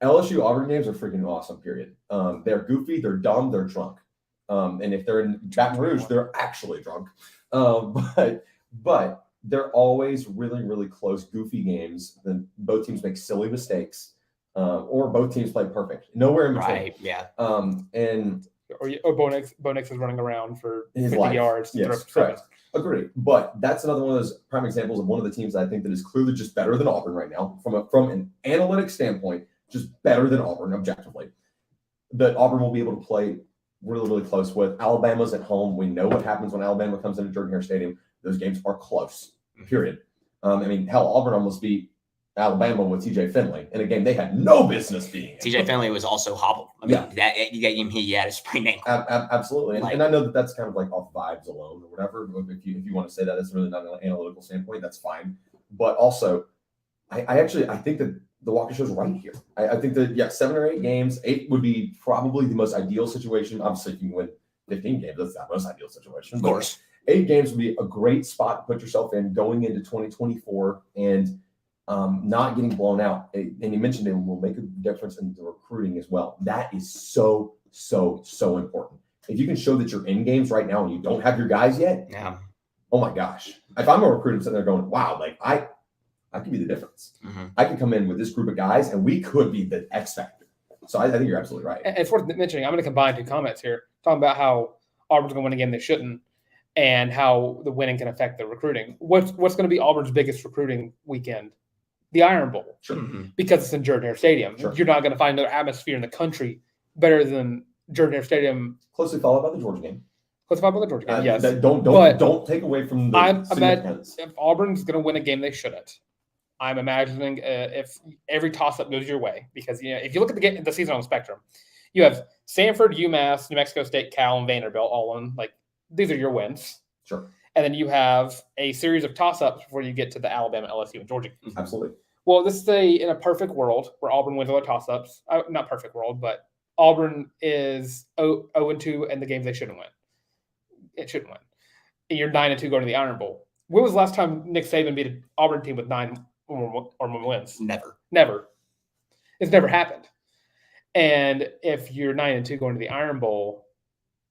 LSU Auburn games are freaking awesome. Period. They're goofy. They're dumb. They're drunk. And if they're in Baton Rouge, they're actually drunk. But they're always really, really close, goofy games. Then both teams make silly mistakes, or both teams play perfect. Nowhere in between. Right. Yeah. Or Bo Nix is running around for his 50 yards. Yes, correct. Agree. But that's another one of those prime examples of one of the teams I think that is clearly just better than Auburn right now, from an analytic standpoint, just better than Auburn objectively. That Auburn will be able to play really, really close with. Alabama's at home. We know what happens when Alabama comes into Jordan-Hare Stadium. Those games are close. Period. Auburn almost beat Alabama with TJ Finley in a game they had no business being. TJ Finley was also hobbled. He had a sprained ankle. Absolutely. And I know that's kind of like off vibes alone or whatever. If you want to say that, it's really not an analytical standpoint. That's fine. But also, I think that the Walker Show is right here. I think that 7 or 8 games, 8 would be probably the most ideal situation. Obviously, if you can win 15 games, that's the most ideal situation. Of course. 8 games would be a great spot to put yourself in going into 2024 and not getting blown out. And you mentioned it will make a difference in the recruiting as well. That is so, so, so important. If you can show that you're in games right now and you don't have your guys yet, oh my gosh. If I'm a recruiter and sitting there going, wow, I could be the difference. Mm-hmm. I could come in with this group of guys and we could be the X factor. So I think you're absolutely right. And it's worth mentioning, I'm going to combine 2 comments here, talking about how Auburn's going to win a game they shouldn't, and how the winning can affect the recruiting. What's going to be Auburn's biggest recruiting weekend? The Iron Bowl. Sure. Because it's in Jordan-Hare Stadium. Sure. You're not going to find another atmosphere in the country better than Jordan-Hare Stadium. Closely followed by the Georgia game. Yes. Don't take away from the significance. If Auburn's going to win a game they shouldn't, I'm imagining if every toss-up goes your way. Because if you look at the season on the spectrum, you have Stanford, UMass, New Mexico State, Cal, and Vanderbilt all in these are your wins. Sure. And then you have a series of toss-ups before you get to the Alabama, LSU, and Georgia. Absolutely. Well, this is in a perfect world where Auburn wins all the toss-ups. Not perfect world, but Auburn is 0-2 in the games they shouldn't win. It shouldn't win. And you're 9-2 going to the Iron Bowl. When was the last time Nick Saban beat an Auburn team with 9 or more wins? Never. It's never happened. And if you're 9-2 going to the Iron Bowl,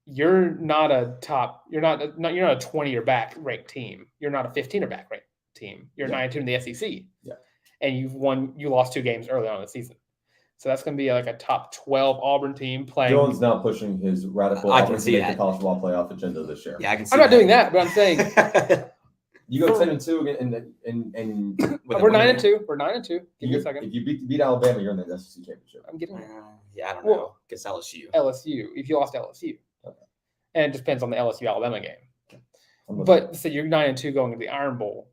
you're not a 20 or back ranked team. You're not a 15 or back ranked team. You're 9-2 in the SEC. Yeah. and you lost 2 games early on in the season. So that's going to be like a top 12 Auburn team playing. Dylan's now pushing his radical I can Auburn to see make that. the college football playoff agenda this year. Yeah, I can see I'm not doing that, but I'm saying You go 10-2 again, and we're 9-2. We're 9-2. Give me a if second. you beat Alabama, you're in the SEC championship. I'm getting it. Yeah, I don't Well, know. Guess LSU. LSU. If you lost to LSU, Okay. and it depends on the LSU Alabama game. I'm looking. But so you're 9-2 going to the Iron Bowl.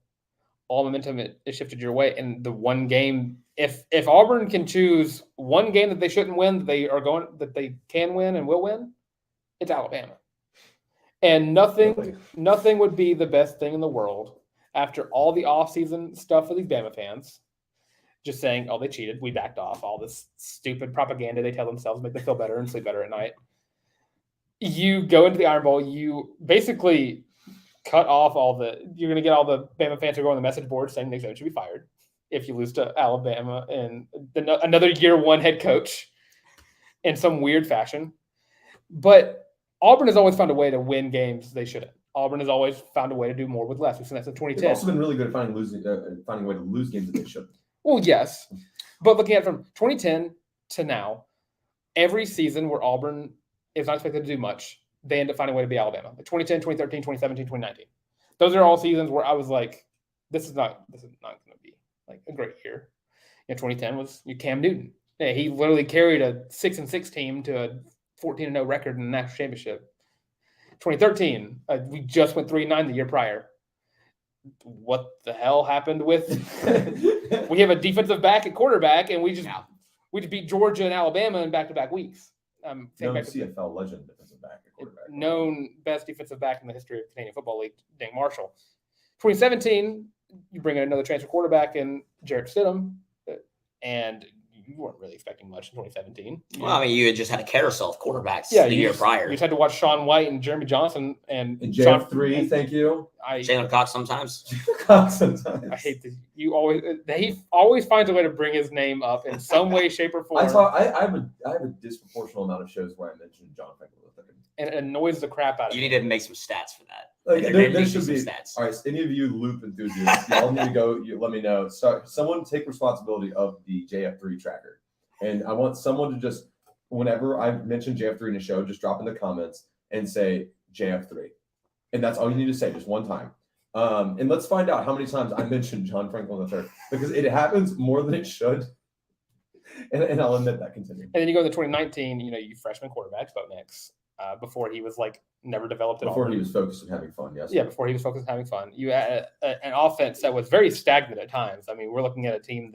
All momentum is shifted your way, and the one game. If Auburn can choose one game that they shouldn't win, that they can win and will win, it's Alabama. And nothing would be the best thing in the world after all the offseason stuff for these Bama fans. Just saying, oh, they cheated. We backed off. All this stupid propaganda they tell themselves make them feel better and sleep better at night. You go into the Iron Bowl, you basically cut off you're going to get all the Bama fans who go on the message board saying Nick Saban should be fired if you lose to Alabama and another year 1 head coach in some weird fashion. But Auburn has always found a way to win games they shouldn't. Auburn has always found a way to do more with less. We've seen that since 2010. They've also been really good at finding a way to lose games that they shouldn't. Well, yes. But looking at it from 2010 to now, every season where Auburn is not expected to do much, they end up finding a way to be Alabama. Like 2010, 2013, 2017, 2019. Those are all seasons where I was like, this is not going to be like a great year. 2010 was Cam Newton. Yeah, he literally carried a 6-6 team to a 14-0 record in the national championship. 2013, we just went 3-9 the year prior. What the hell happened with? We have a defensive back at quarterback, and we just beat Georgia and Alabama in back-to-back weeks. Known CFL legend defensive back at quarterback. Known best defensive back in the history of Canadian Football League, Dane Marshall. 2017, you bring in another transfer quarterback in Jarrett Stidham, and you weren't really expecting much in 2017. Well, I mean, you had just had a carousel of quarterbers the year prior. You just had to watch Sean White and Jeremy Johnson and JF3. Thank you. Jalen Cox sometimes. I hate this. He always finds a way to bring his name up in some way, shape, or form. I have a disproportional amount of shows where I mention John Franklin. And it annoys the crap out of you. me. You need to make some stats for that. There should be stats. All right, so any of you loop enthusiasts, y'all need to go. Let me know. So someone take responsibility of the JF3 tracker, and I want someone to just, whenever I mention JF3 in a show, just drop in the comments and say JF3, and that's all you need to say, just one time. And let's find out how many times I mentioned John Franklin III, because it happens more than it should. And I'll admit that. Continue. And then you go to 2019. You freshman quarterback, Bo Nix. Before he was never developed at all. Before he was focused on having fun, yes. Yeah, before he was focused on having fun. You had an offense that was very stagnant at times. I mean, we're looking at a team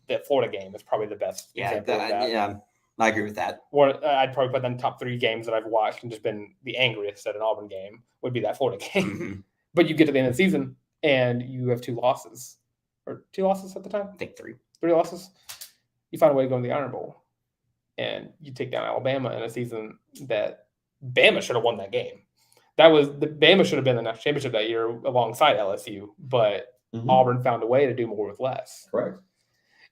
that Florida game is probably the best example of that. Yeah, I agree with that. I'd probably put that in the top 3 games that I've watched and just been the angriest at an Auburn game would be that Florida game. Mm-hmm. But you get to the end of the season and you have 2 losses. Or 2 losses at the time? I think 3. 3 losses. You find a way to go to the Iron Bowl. And you take down Alabama in a season that Bama should have won that game. Bama should have been in the national championship that year alongside LSU, but Auburn found a way to do more with less. Correct.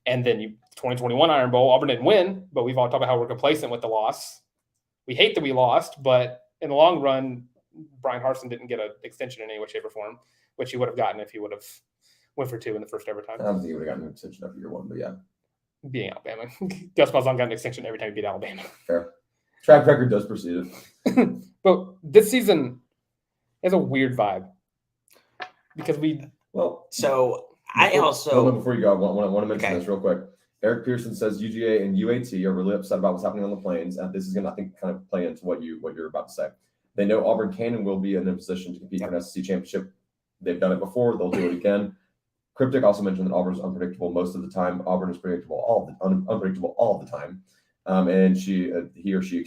And then 2021 Iron Bowl, Auburn didn't win, but we've all talked about how we're complacent with the loss. We hate that we lost, but in the long run, Brian Harsin didn't get an extension in any way, shape, or form, which he would have gotten if he would have went for 2 in the first ever time. I don't think he would have gotten an extension after year 1, but yeah. Beating Alabama. Gus Malzahn got an extension every time he beat Alabama. Fair. Track record does precede it. But this season is a weird vibe because I also before you go, I want to mention this real quick. Eric Pearson says UGA and UAT are really upset about what's happening on the plains, and this is going to, I think, kind of play into what you're about to say. They know Auburn can and will be in a position to compete for an SEC championship. They've done it before; they'll do it again. Cryptic also mentioned that Auburn is unpredictable most of the time. Auburn is unpredictable all the time. And he or she,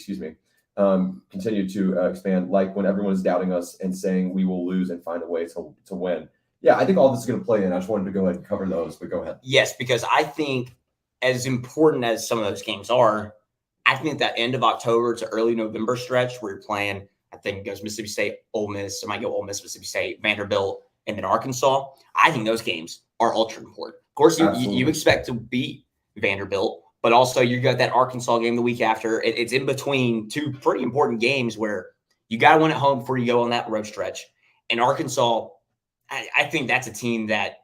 continued to expand, like when everyone is doubting us and saying we will lose and find a way to win. Yeah, I think all this is going to play in. I just wanted to go ahead and cover those, but go ahead. Yes, because I think as important as some of those games are, I think that end of October to early November stretch where you're playing, I think it goes Mississippi State, Ole Miss, it might go Ole Miss, Mississippi State, Vanderbilt, and then Arkansas. I think those games are ultra important. Of course, you expect to beat Vanderbilt, but also you got that Arkansas game the week after. It's in between 2 pretty important games where you got to win at home before you go on that road stretch. And Arkansas, I think that's a team that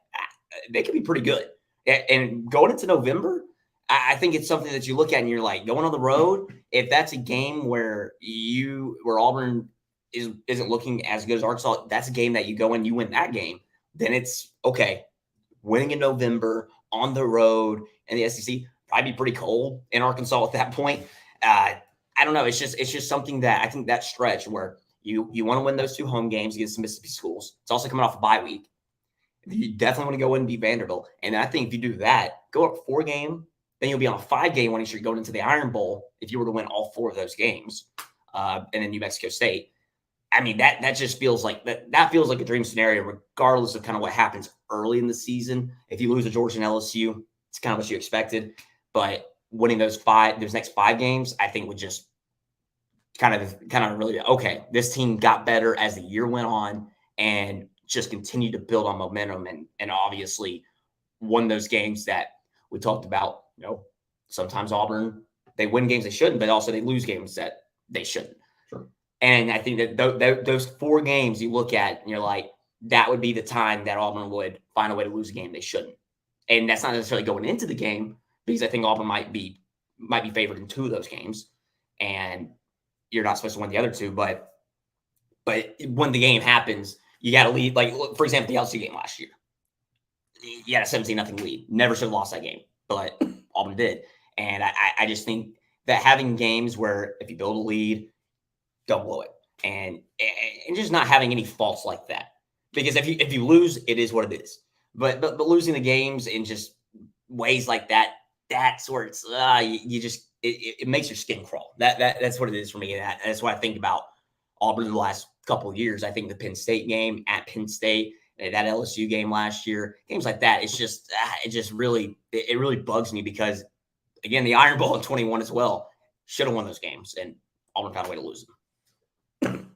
they could be pretty good. And going into November, I think it's something that you look at and you're like, going on the road, if that's a game where Auburn isn't looking as good as Arkansas, that's a game that you go in, you win that game, then it's okay. Winning in November on the road in the SEC, probably be pretty cold in Arkansas at that point. I don't know. It's just something that I think that stretch where you want to win those 2 home games against the Mississippi schools. It's also coming off a bye week. You definitely want to go in and beat Vanderbilt. And I think if you do that, go up 4-game, then you'll be on a 5-game winning streak going into the Iron Bowl if you were to win all 4 of those games. And then New Mexico State. I mean, that just feels like that feels like a dream scenario, regardless of kind of what happens early in the season. If you lose to Georgia and LSU, it's kind of what you expected. But winning those next 5 games, I think would just kind of really, okay, this team got better as the year went on and just continued to build on momentum and obviously won those games that we talked about. Sometimes Auburn, they win games they shouldn't, but also they lose games that they shouldn't. Sure. And I think that those 4 games you look at and you're like, that would be the time that Auburn would find a way to lose a game they shouldn't. And that's not necessarily going into the game, because I think Auburn might be favored in 2 of those games, and you're not supposed to win the other 2. But when the game happens, you got to lead. Like, for example, the LSU game last year, you had a 17-0 lead. Never should have lost that game, but Auburn did. And I just think that having games where if you build a lead, don't blow it, and just not having any faults like that. Because if you lose, it is what it is. But losing the games in just ways like that, that's where it's it makes your skin crawl. That's what it is for me. And that's what I think about Auburn the last couple of years. I think the Penn State game at Penn State, that LSU game last year, games like that, it really bugs me, because again, the Iron Bowl in 21 as well should have won those games, and Auburn found a way to lose them.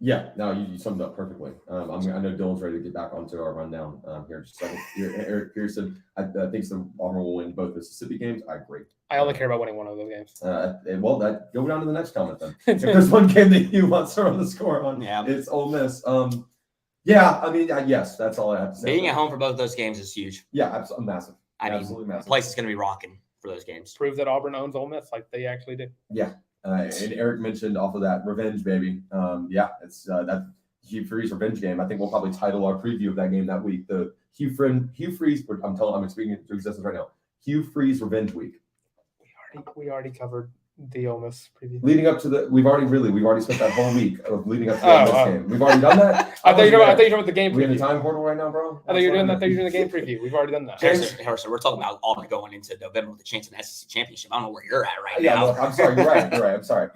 Yeah, no, you summed it up perfectly. I know Dylan's ready to get back onto our rundown here in just a second. Eric Pearson, I think Auburn will win both Mississippi games. I agree. I only care about winning one of those games. Go down to the next comment then. If there's one game that you want to run the score on, it's Ole Miss. Yes, that's all I have to say. Being at home for both those games is huge. Yeah, absolutely massive. Absolutely massive. The place is going to be rocking for those games. Prove that Auburn owns Ole Miss like they actually do. Yeah. And Eric mentioned off of that revenge, baby. It's that Hugh Freeze revenge game. I think we'll probably title our preview of that game that week the Hugh Freeze. I'm speaking into existence right now. Hugh Freeze revenge week. We already covered the Ole Miss preview. Leading up to we've already spent that whole week of leading up to the Ole Miss game. We've already done that. I thought you were talking about the game preview. We're in the time portal right now, bro. I thought you were doing that. I thought you were doing the game preview. We've already done that. Harrison, we're talking about Auburn going into November with a chance in the SEC championship. I don't know where you're at now. Yeah, look, I'm sorry. You're right. I'm sorry.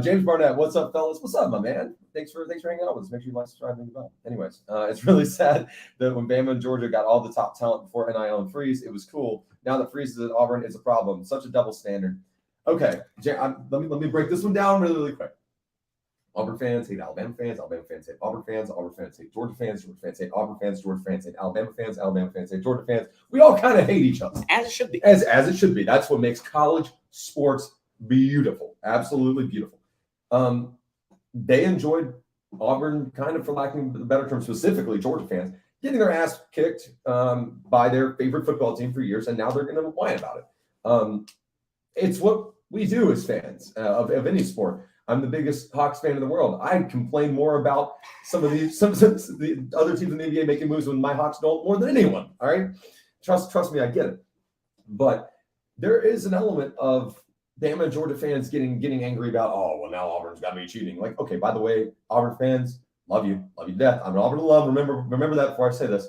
James Barnett, what's up, fellas? What's up, my man? Thanks for hanging out with us. Make sure you like, subscribe, and about. Anyways, it's really sad that when Bama and Georgia got all the top talent before NIL and Freeze, it was cool. Now that Freeze is at Auburn, it's a problem. Such a double standard. Okay, let me break this one down really, really quick. Auburn fans hate Alabama fans. Alabama fans hate Auburn fans. Auburn fans hate Georgia fans. Georgia fans hate Auburn fans. Georgia fans hate Alabama fans. Alabama fans hate Georgia fans. We all kind of hate each other. As it should be. As it should be. That's what makes college sports beautiful. Absolutely beautiful. They enjoyed Auburn, kind of, for lacking a better term, specifically Georgia fans, getting their ass kicked by their favorite football team for years, and now they're going to whine about it. It's what we do as fans of any sport. I'm the biggest Hawks fan in the world. I complain more about some of the other teams in the NBA making moves when my Hawks don't, more than anyone. All right, trust me, I get it. But there is an element of Bama and Georgia fans getting angry about, now Auburn's got to be cheating. Like, okay, by the way, Auburn fans, love you to death. I'm an Auburn to love. Remember that before I say this.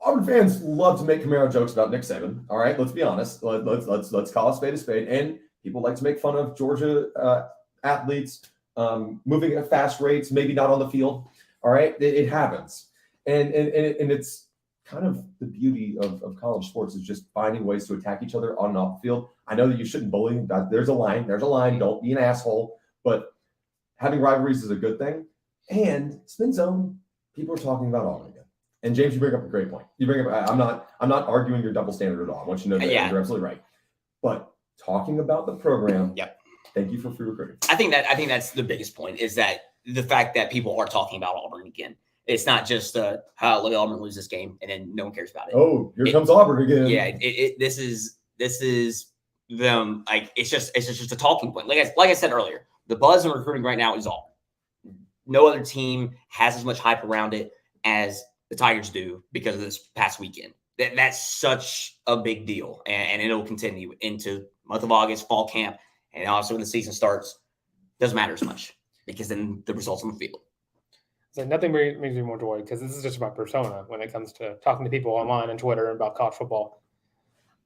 Auburn fans love to make Camaro jokes about Nick Saban. All right, let's be honest. Let's call a spade. And people like to make fun of Georgia athletes moving at fast rates, maybe not on the field. All right, it happens, and it's kind of the beauty of college sports is just finding ways to attack each other on and off the field. I know that you shouldn't bully. There's a line. Don't be an asshole. But having rivalries is a good thing. And spin zone, people are talking about Auburn again. And James, you bring up a great point. I'm not arguing your double standard at all. I want you to know that you're absolutely right. But talking about the program, thank you for free recruiting. I think that's the biggest point, is that the fact that people are talking about Auburn again. It's not just look at Auburn lose this game and then no one cares about it. Oh, here comes Auburn again. Yeah, this is them. Like it's just a talking point. Like I said earlier, the buzz in recruiting right now is Auburn. No other team has as much hype around it as the Tigers do because of this past weekend. That's such a big deal, and it'll continue into month of August, fall camp, and also when the season starts. Doesn't matter as much because then the results on the field. So nothing makes me more joy because this is just my persona when it comes to talking to people online and Twitter about college football.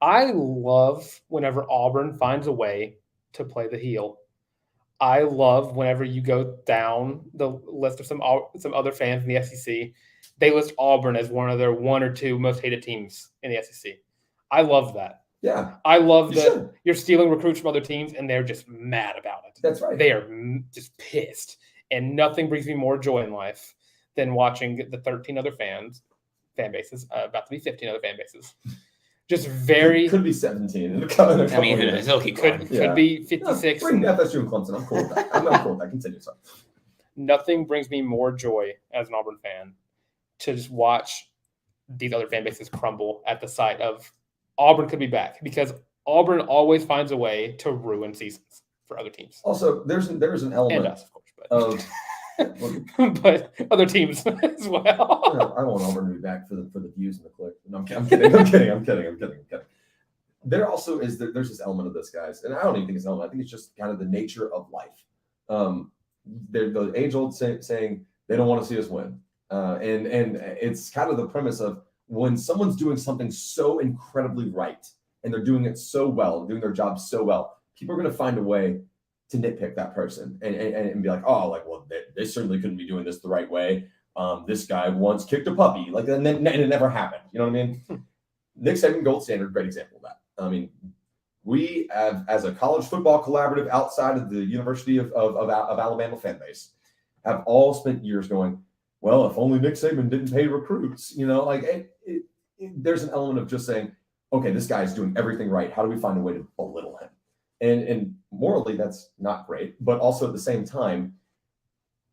I love whenever Auburn finds a way to play the heel. I love whenever you go down the list of some other fans in the SEC, they list Auburn as one of their one or two most hated teams in the SEC. I love that. Yeah. I love that you're stealing recruits from other teams and they're just mad about it. That's right. They are just pissed. And nothing brings me more joy in life than watching the 13 other fan bases, about to be 15 other fan bases. Just very could be 17. I mean, it'll keep going. Could be 56. Bring FSU and Clemson. I'm cool with that. I'm cool with that. Continue. Sorry. Nothing brings me more joy as an Auburn fan to just watch these other fan bases crumble at the sight of Auburn could be back, because Auburn always finds a way to ruin seasons for other teams. Also, there's an element and us, of course, of but other teams as well. I want Auburn to be back for the views and the click. No, I'm kidding. There also is there's this element of this, guys, and I don't even think it's an element. I think it's just kind of the nature of life. The age-old saying they don't want to see us win, and it's kind of the premise of when someone's doing something so incredibly right and they're doing it so well, doing their job so well, people are going to find a way to nitpick that person and be like, oh, like, well, they certainly couldn't be doing this the right way. This guy once kicked a puppy, like, and it never happened. You know what I mean? Nick Saban, gold standard, great example of that. I mean, we have, as a college football collaborative outside of the University of Alabama fan base, have all spent years going, well, if only Nick Saban didn't pay recruits, you know, like there's an element of just saying, okay, this guy's doing everything right. How do we find a way to belittle him? And morally, that's not great. But also at the same time,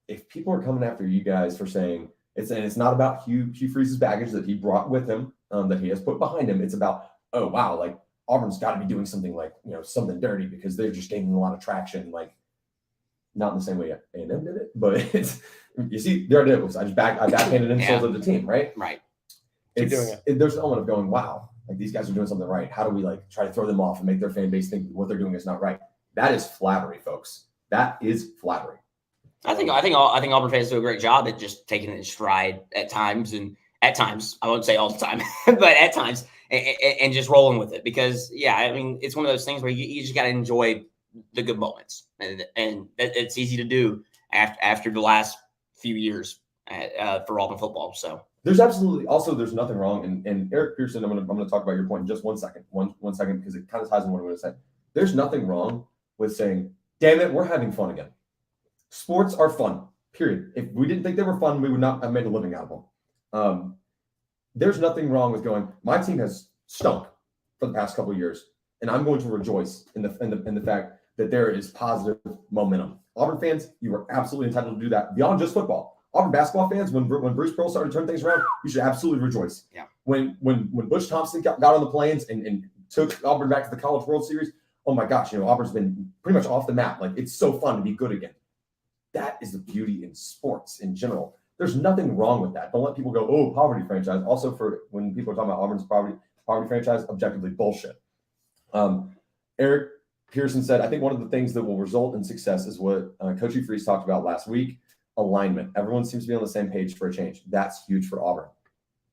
if people are coming after you guys for saying it's not about Hugh Freeze's baggage that he brought with him, that he has put behind him. It's about, oh, wow, like Auburn's got to be doing something like, you know, something dirty because they're just gaining a lot of traction. Like, not in the same way A&M did it, but it's, you see, there it was. I backhanded insulted the team, right? Right. Keep doing it. There's an element of going, wow, like these guys are doing something right. How do we like try to throw them off and make their fan base think what they're doing is not right? That is flattery, folks. That is flattery. I think Auburn fans do a great job at just taking it in stride at times, I won't say all the time, but at times, and just rolling with it because, yeah, I mean, it's one of those things where you just got to enjoy the good moments, and it's easy to do after the last few years for Auburn football. So there's nothing wrong. And Eric Pearson, I'm gonna talk about your point in just one second, because it kind of ties in what I'm going to say. There's nothing wrong with saying, "Damn it, we're having fun again." Sports are fun. Period. If we didn't think they were fun, we would not have made a living out of them. There's nothing wrong with going, my team has stunk for the past couple of years, and I'm going to rejoice in the fact that there is positive momentum. Auburn fans, you are absolutely entitled to do that beyond just football. Auburn basketball fans, when Bruce Pearl started to turn things around, you should absolutely rejoice. Yeah. When Butch Thompson got on the plains and took Auburn back to the College World Series, oh my gosh, Auburn's been pretty much off the map. Like, it's so fun to be good again. That is the beauty in sports in general. There's nothing wrong with that. Don't let people go, oh, poverty franchise. Also, for when people are talking about Auburn's poverty franchise, objectively bullshit. Eric Pearson said, I think one of the things that will result in success is what Coach Freeze talked about last week, alignment. Everyone seems to be on the same page for a change. That's huge for Auburn.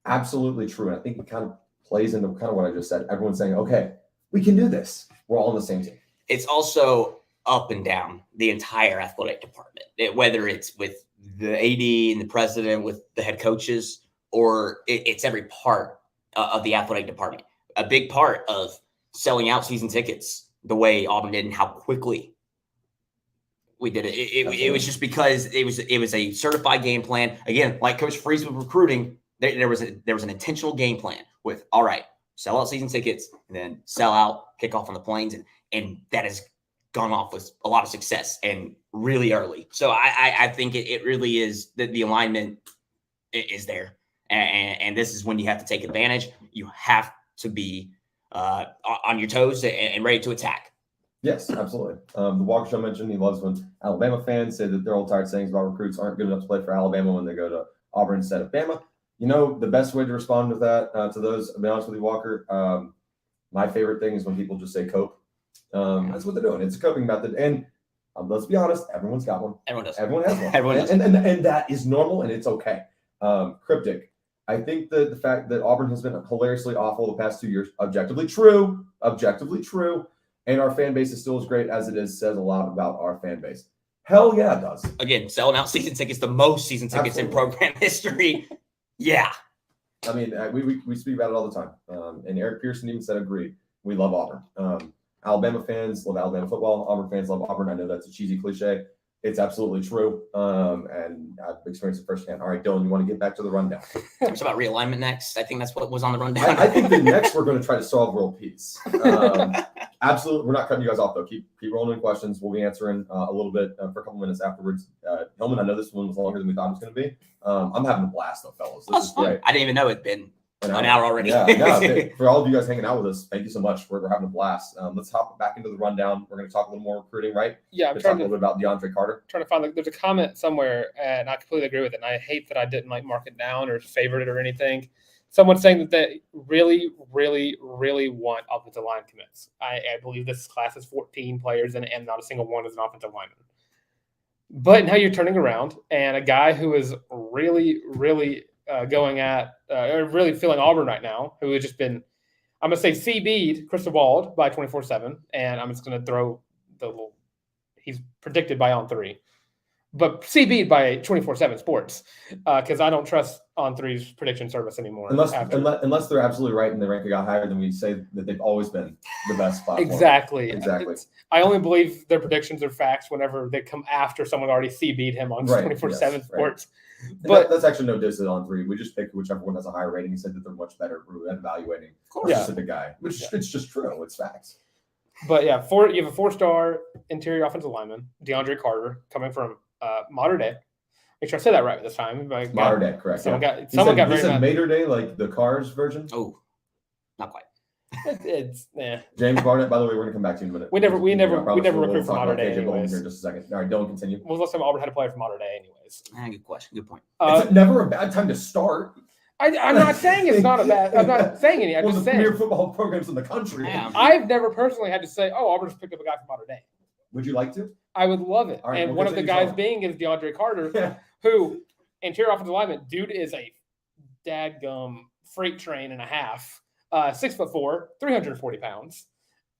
Absolutely true. And I think it kind of plays into kind of what I just said. Everyone's saying, okay, we can do this. We're all on the same team. It's also up and down the entire athletic department, whether it's with the AD and the president, with the head coaches, or it's every part of the athletic department. A big part of selling out season tickets the way Auburn did and how quickly we did it. It was just because it was a certified game plan. Again, like Coach Freeze was recruiting, there was an intentional game plan with, all right, sell out season tickets and then sell out, kick off on the plains, and that has gone off with a lot of success and really early. So I think it really is the alignment is there. And this is when you have to take advantage. You have to be on your toes and ready to attack. Yes, absolutely. The Walker Show mentioned he loves when Alabama fans say that their old tired sayings about recruits aren't good enough to play for Alabama when they go to Auburn instead of Bama. You know, the best way to respond to that, to those, I'll be honest with you, Walker, my favorite thing is when people just say cope. That's what they're doing. It's a coping method. And let's be honest, everyone's got one. Everyone does. Everyone has one. Everyone does. And that is normal and it's okay. Cryptic. I think that the fact that Auburn has been hilariously awful the past 2 years, objectively true, and our fan base is still as great as it is, says a lot about our fan base. Hell yeah, it does. Again, selling out season tickets, the most season tickets in program history. Yeah. I mean, we speak about it all the time. And Eric Pearson even said, agreed. We love Auburn. Alabama fans love Alabama football. Auburn fans love Auburn. I know that's a cheesy cliche. It's absolutely true. And I've experienced it firsthand. All right, Dylan, you want to get back to the rundown? It's about realignment next. I think that's what was on the rundown. I think that next we're going to try to solve world peace. Absolutely. We're not cutting you guys off, though. Keep rolling in questions. We'll be answering a little bit for a couple minutes afterwards. Hillman, I know this one was longer than we thought it was going to be. I'm having a blast, though, fellas. This is great. I didn't even know it'd been an hour already. Yeah, for all of you guys hanging out with us, thank you so much. We're having a blast. Let's hop back into the rundown. We're going to talk a little more recruiting, right? Yeah, I'm trying to talk a little bit about DeAndre Carter. Trying to find there's a comment somewhere, and I completely agree with it. And I hate that I didn't mark it down or favorite it or anything. Someone's saying that they really, really, really want offensive line commits. I believe this class is 14 players, and not a single one is an offensive lineman. But now you're turning around, and a guy who is really, really going at really feeling Auburn right now, who has just been, I'm going to say CB'd, crystal balled by 24/7, and I'm just going to throw the little, he's predicted by On3, but CB'd by 24/7 Sports, because I don't trust On3's prediction service anymore. Unless they're absolutely right and they rank a guy higher than we say that they've always been the best platform. Exactly. I only believe their predictions are facts whenever they come after someone already CB'd him on 24/7 Sports. Right. But that's actually no diss on On3. We just picked whichever one has a higher rating and said that they're much better at evaluating a specific guy, which it's just true. It's facts. But yeah, you have a 4-star interior offensive lineman, DeAndre Carter, coming from Mater Dei. Make sure I said that right this time. Mater Dei, correct. Someone got he said Mater Dei, like the Cars version. Oh, not quite. It's James Barnett, by the way, we're gonna come back to you in a minute. We never recruit from Mater Dei anyways. Here in just a second. All right, don't continue. When was the last time Auburn had a player from Mater Dei anyways? Good question. Good point. It's never a bad time to start. I'm not saying it's not a bad. I'm not saying any. I'm just saying. Premier football programs in the country. Yeah. I've never personally had to say, "Oh, Auburn just picked up a guy from Mater Dei." Would you like to? I would love it. Right, and one of the guys being is DeAndre Carter, who interior offensive lineman. Dude is a dadgum freight train and a half. 6'4", 340 pounds.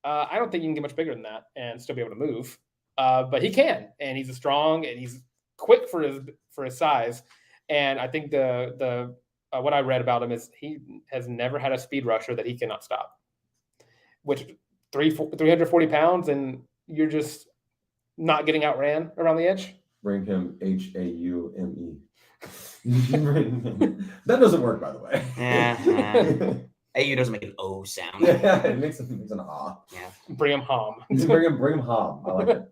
I don't think you can get much bigger than that and still be able to move. But he can, and he's strong and he's quick for his size. And I think the what I read about him is he has never had a speed rusher that he cannot stop. Which 340 pounds and you're just not getting outran around the edge. Bring him HAUME. That doesn't work, by the way. AU doesn't make an O sound. Yeah, it makes an ah. Yeah. Bring him home. bring him home. I like it.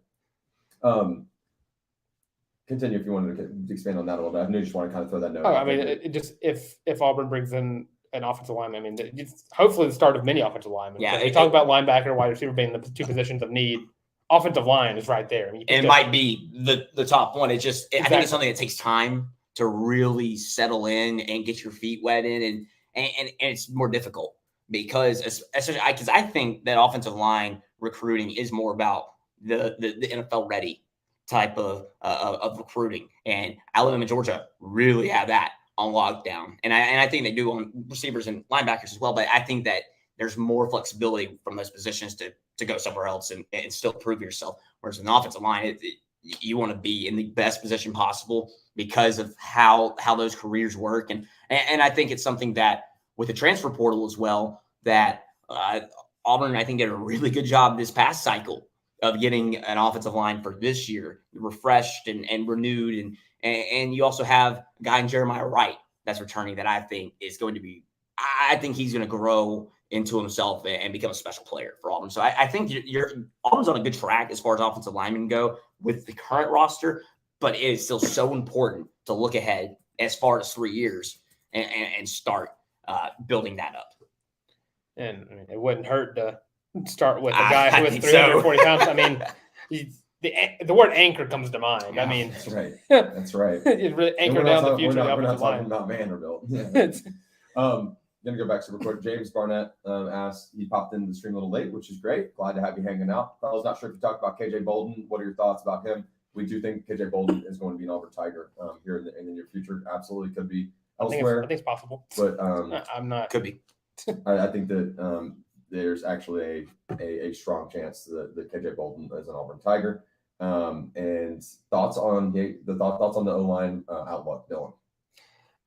Continue if you wanted to expand on that a little bit. I knew you just want to kind of throw that note. I mean, it just if Auburn brings in an offensive lineman, I mean, it's hopefully the start of many offensive linemen. Yeah, we talk about linebacker, wide receiver being the two positions of need. Offensive line is right there. I mean, it might be the top one. It's just I think it's something that takes time to really settle in and get your feet wet in, and it's more difficult because I think that offensive line recruiting is more about the NFL ready type of recruiting, and Alabama and Georgia really have that on lockdown, and I think they do on receivers and linebackers as well. But I think that there's more flexibility from those positions to go somewhere else and still prove yourself. Whereas in the offensive line, you want to be in the best position possible because of how those careers work, and I think it's something that with the transfer portal as well that Auburn I think did a really good job this past cycle of getting an offensive line for this year, refreshed and renewed. And you also have a guy in Jeremiah Wright that's returning that I think is going to be, I think he's going to grow into himself and become a special player for Auburn. So I think Auburn's on a good track as far as offensive linemen go with the current roster, but it is still so important to look ahead as far as 3 years and start building that up. And I mean, it wouldn't hurt to start with a I guy who was think 340 so. pounds. I mean, the word anchor comes to mind. Yeah, I mean, That's right. That's right. it really And anchor down the future of the We're not offensive talking line. about Vanderbilt. Yeah. It's- Gonna go back super quick. James Barnett asked, he popped into the stream a little late, which is great. Glad to have you hanging out. I was not sure if you talked about KJ Bolden. What are your thoughts about him? We do think KJ Bolden is going to be an Auburn Tiger here in the near future. Absolutely could be elsewhere. I think it's possible. But I'm not. Could be. I think that there's actually a strong chance that KJ Bolden is an Auburn Tiger. And thoughts on the O-line outlook, Dylan?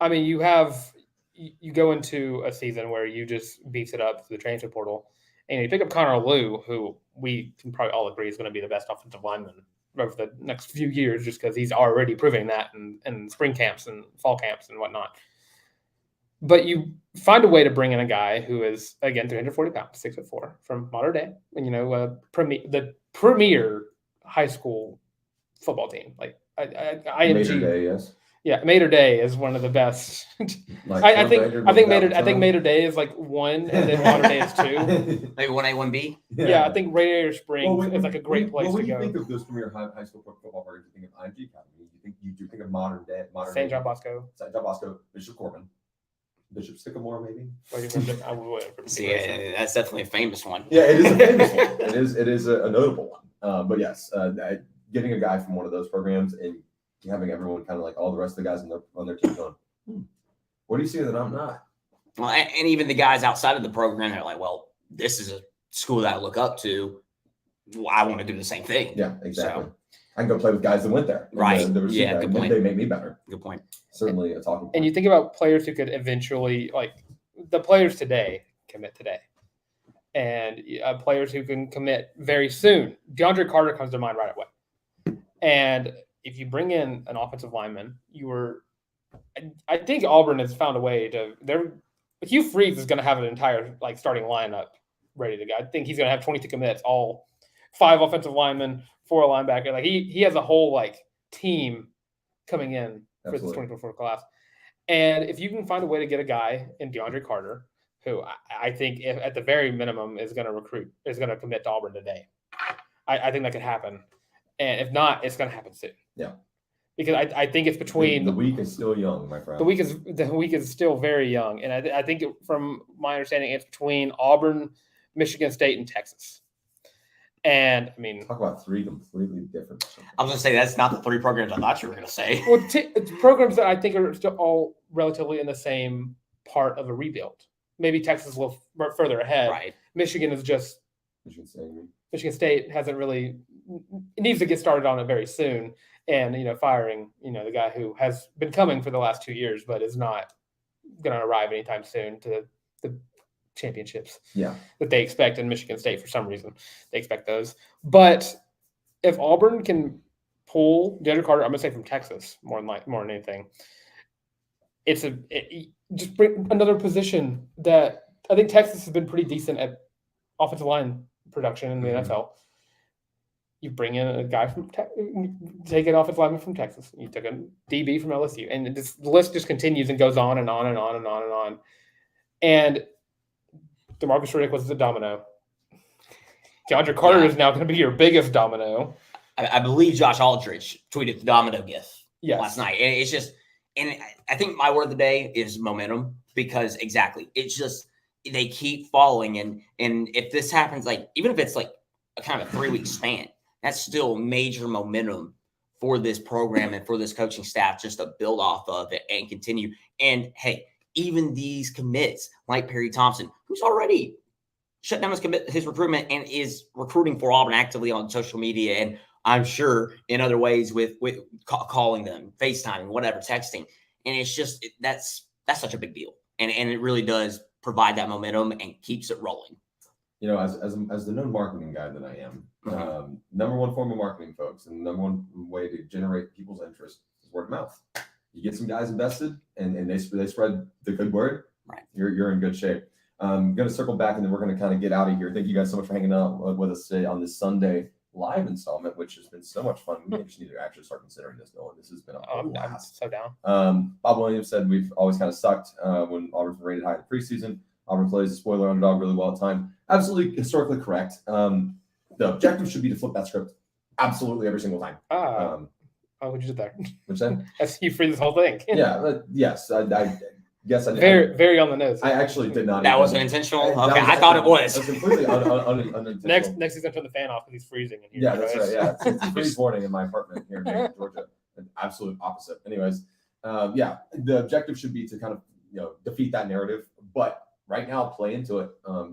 I mean, you go into a season where you just beef it up through the transfer portal, and you pick up Connor Liu, who we can probably all agree is going to be the best offensive lineman over the next few years, just because he's already proving that in spring camps and fall camps and whatnot. But you find a way to bring in a guy who is, again, 340 pounds, 6'4", from modern day, and the premier high school football team, like IMG. Major Day, yes. Yeah, Mater Day is one of the best. Like I think Mater Day is like 1, and then Modern Day is 2. Maybe 1A, 1B. Yeah, I think Radiator Springs is like a great place to when go. you think of those premier high school football programs, you think of IMG Academy. You do think of modern day. St. John Bosco. St. John Bosco, Bishop Corbin, Bishop Sycamore, maybe. See, that's definitely a famous one. Yeah, it is a famous one. It is a notable one. But yes, getting a guy from one of those programs and having everyone kind of like all the rest of the guys on their team going, what do you see that I'm not? Well, and even the guys outside of the program, they're like, well, this is a school that I look up to. Well, I want to do the same thing. Yeah, exactly. So, I can go play with guys that went there. Right. Yeah, good point. They make me better. Good point. Certainly a talking point. And you think about players who could eventually, like the players today, commit today. And players who can commit very soon. DeAndre Carter comes to mind right away. And if you bring in an offensive lineman, I think Auburn has found a way to. Hugh Freeze is going to have an entire starting lineup ready to go. I think he's going to have 22 commits, all 5 offensive linemen, 4 linebacker. Like he has a whole team coming in for this 2024 class. And if you can find a way to get a guy in DeAndre Carter, who I think at the very minimum is going to commit to Auburn today, I think that could happen. And if not, it's going to happen soon. Yeah. Because I think it's between the week is still young, my friend. The week is still very young, and I think from my understanding, it's between Auburn, Michigan State, and Texas. And I mean, talk about 3 completely different. I was going to say that's not the 3 programs I thought you were going to say. Well, it's programs that I think are still all relatively in the same part of a rebuild. Maybe Texas is a little further ahead. Right. Michigan is just Michigan State hasn't really. It needs to get started on it very soon. And, firing, the guy who has been coming for the last 2 years, but is not going to arrive anytime soon to the championships that they expect in Michigan State for some reason. They expect those. But if Auburn can pull DeAndre Carter, I'm going to say from Texas more than anything, just bring another position that I think Texas has been pretty decent at offensive line production in the NFL. You bring in a guy take an offensive lineman from Texas. You took a DB from LSU, and the list just continues and goes on and on and on and on and on. And DeMarcus Riddick was the domino. DeAndre Carter is now going to be your biggest domino. I believe Josh Aldridge tweeted the domino gif last night. And it's just, and I think my word of the day is momentum, because exactly, it's just they keep falling, and if this happens, even if it's a kind of a 3-week span, that's still major momentum for this program and for this coaching staff just to build off of it and continue. And hey, even these commits like Perry Thompson, who's already shut down his recruitment and is recruiting for Auburn actively on social media, and I'm sure in other ways with calling them, FaceTiming, whatever, texting. And it's just that's such a big deal, and it really does provide that momentum and keeps it rolling. As the known marketing guy that I am, number one form of marketing, folks, and number one way to generate people's interest is word of mouth. You get some guys invested, and they spread the good word. Right, you're in good shape. I'm going to circle back, and then we're going to kind of get out of here. Thank you guys so much for hanging out with us today on this Sunday live installment, which has been so much fun. We just need to actually start considering this, Nolan. This has been a I'm blast. so down. Bob Williams said we've always kind of sucked when Auburn's been rated high in the preseason. Auburn plays a spoiler underdog really well at time. Absolutely historically correct. The objective should be to flip that script absolutely every single time. What'd you do there? Which then? That's you free this whole thing. Yeah, yes. I guess I did. Very on the nose. I actually did not. That wasn't intentional? Okay, I thought it was. That's completely unintentional. Next he's going to turn the fan off because he's freezing in here. Yeah, that's right. Yeah, it's freeze warning in my apartment here in Macon, Georgia. An absolute opposite. Anyways, the objective should be to kind of defeat that narrative, but right now play into it.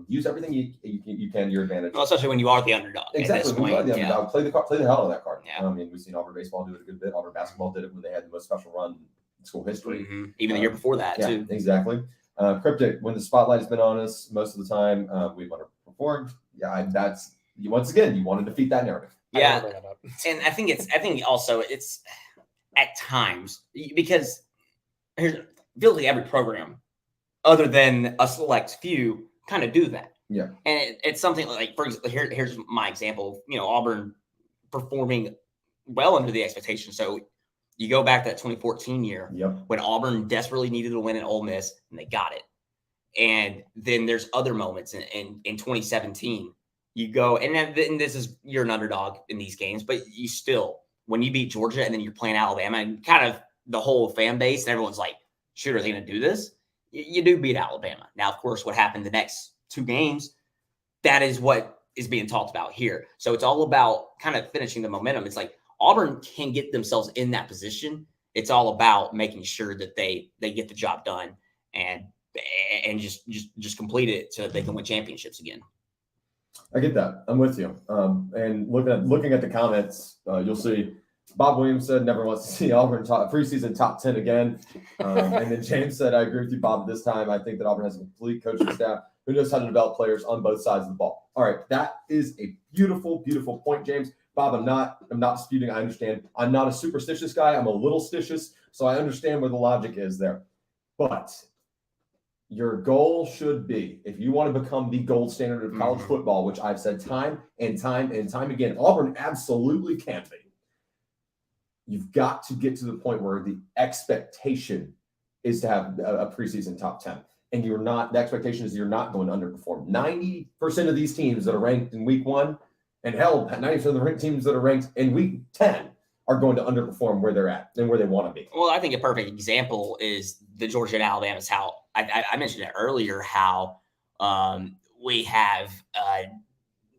Use everything you can to your advantage. Well, especially when you are the underdog. Exactly. When you are the underdog, play the hell out of that card. Yeah. I mean, we've seen Auburn baseball do it a good bit. Auburn basketball did it when they had the most special run in school history. Mm-hmm. Even the year before that, too. Exactly. Cryptic, when the spotlight has been on us most of the time, we've underperformed. Yeah, that's once again, you want to defeat that narrative. Yeah, and I think also it's at times because feels like every program, other than a select few, kind of do that. Yeah, and it's something like, for example, here's my example. Auburn performing well under the expectation. So you go back to that 2014 year when Auburn desperately needed to win at Ole Miss, and they got it. And then there's other moments in 2017. You go, and then this is, you're an underdog in these games, but you still, when you beat Georgia and then you're playing Alabama, and kind of the whole fan base, and everyone's like, shoot, are they going to do this? You do beat Alabama. Now, of course, what happened the next two games, that is what is being talked about here. So it's all about kind of finishing the momentum. It's like, Auburn can get themselves in that position. It's all about making sure that they get the job done and just complete it so that they can win championships again. I get that. I'm with you. And looking at the comments, you'll see Bob Williams said never wants to see Auburn preseason top 10 again. And then James said, I agree with you, Bob, this time. I think that Auburn has a complete coaching staff who knows how to develop players on both sides of the ball. All right. That is a beautiful, beautiful point, James. Bob, I'm not disputing. I understand. I'm not a superstitious guy. I'm a little stitious. So I understand where the logic is there. But your goal should be, if you want to become the gold standard of college football, which I've said time and time and time again, Auburn absolutely can be. You've got to get to the point where the expectation is to have a preseason top 10. And the expectation is you're not going to underperform. 90% of these teams that are ranked in week 1, and hell, 90% of the teams that are ranked in week 10 are going to underperform where they're at and where they want to be. Well, I think a perfect example is the Georgia and Alabama's. How I mentioned it earlier, how we have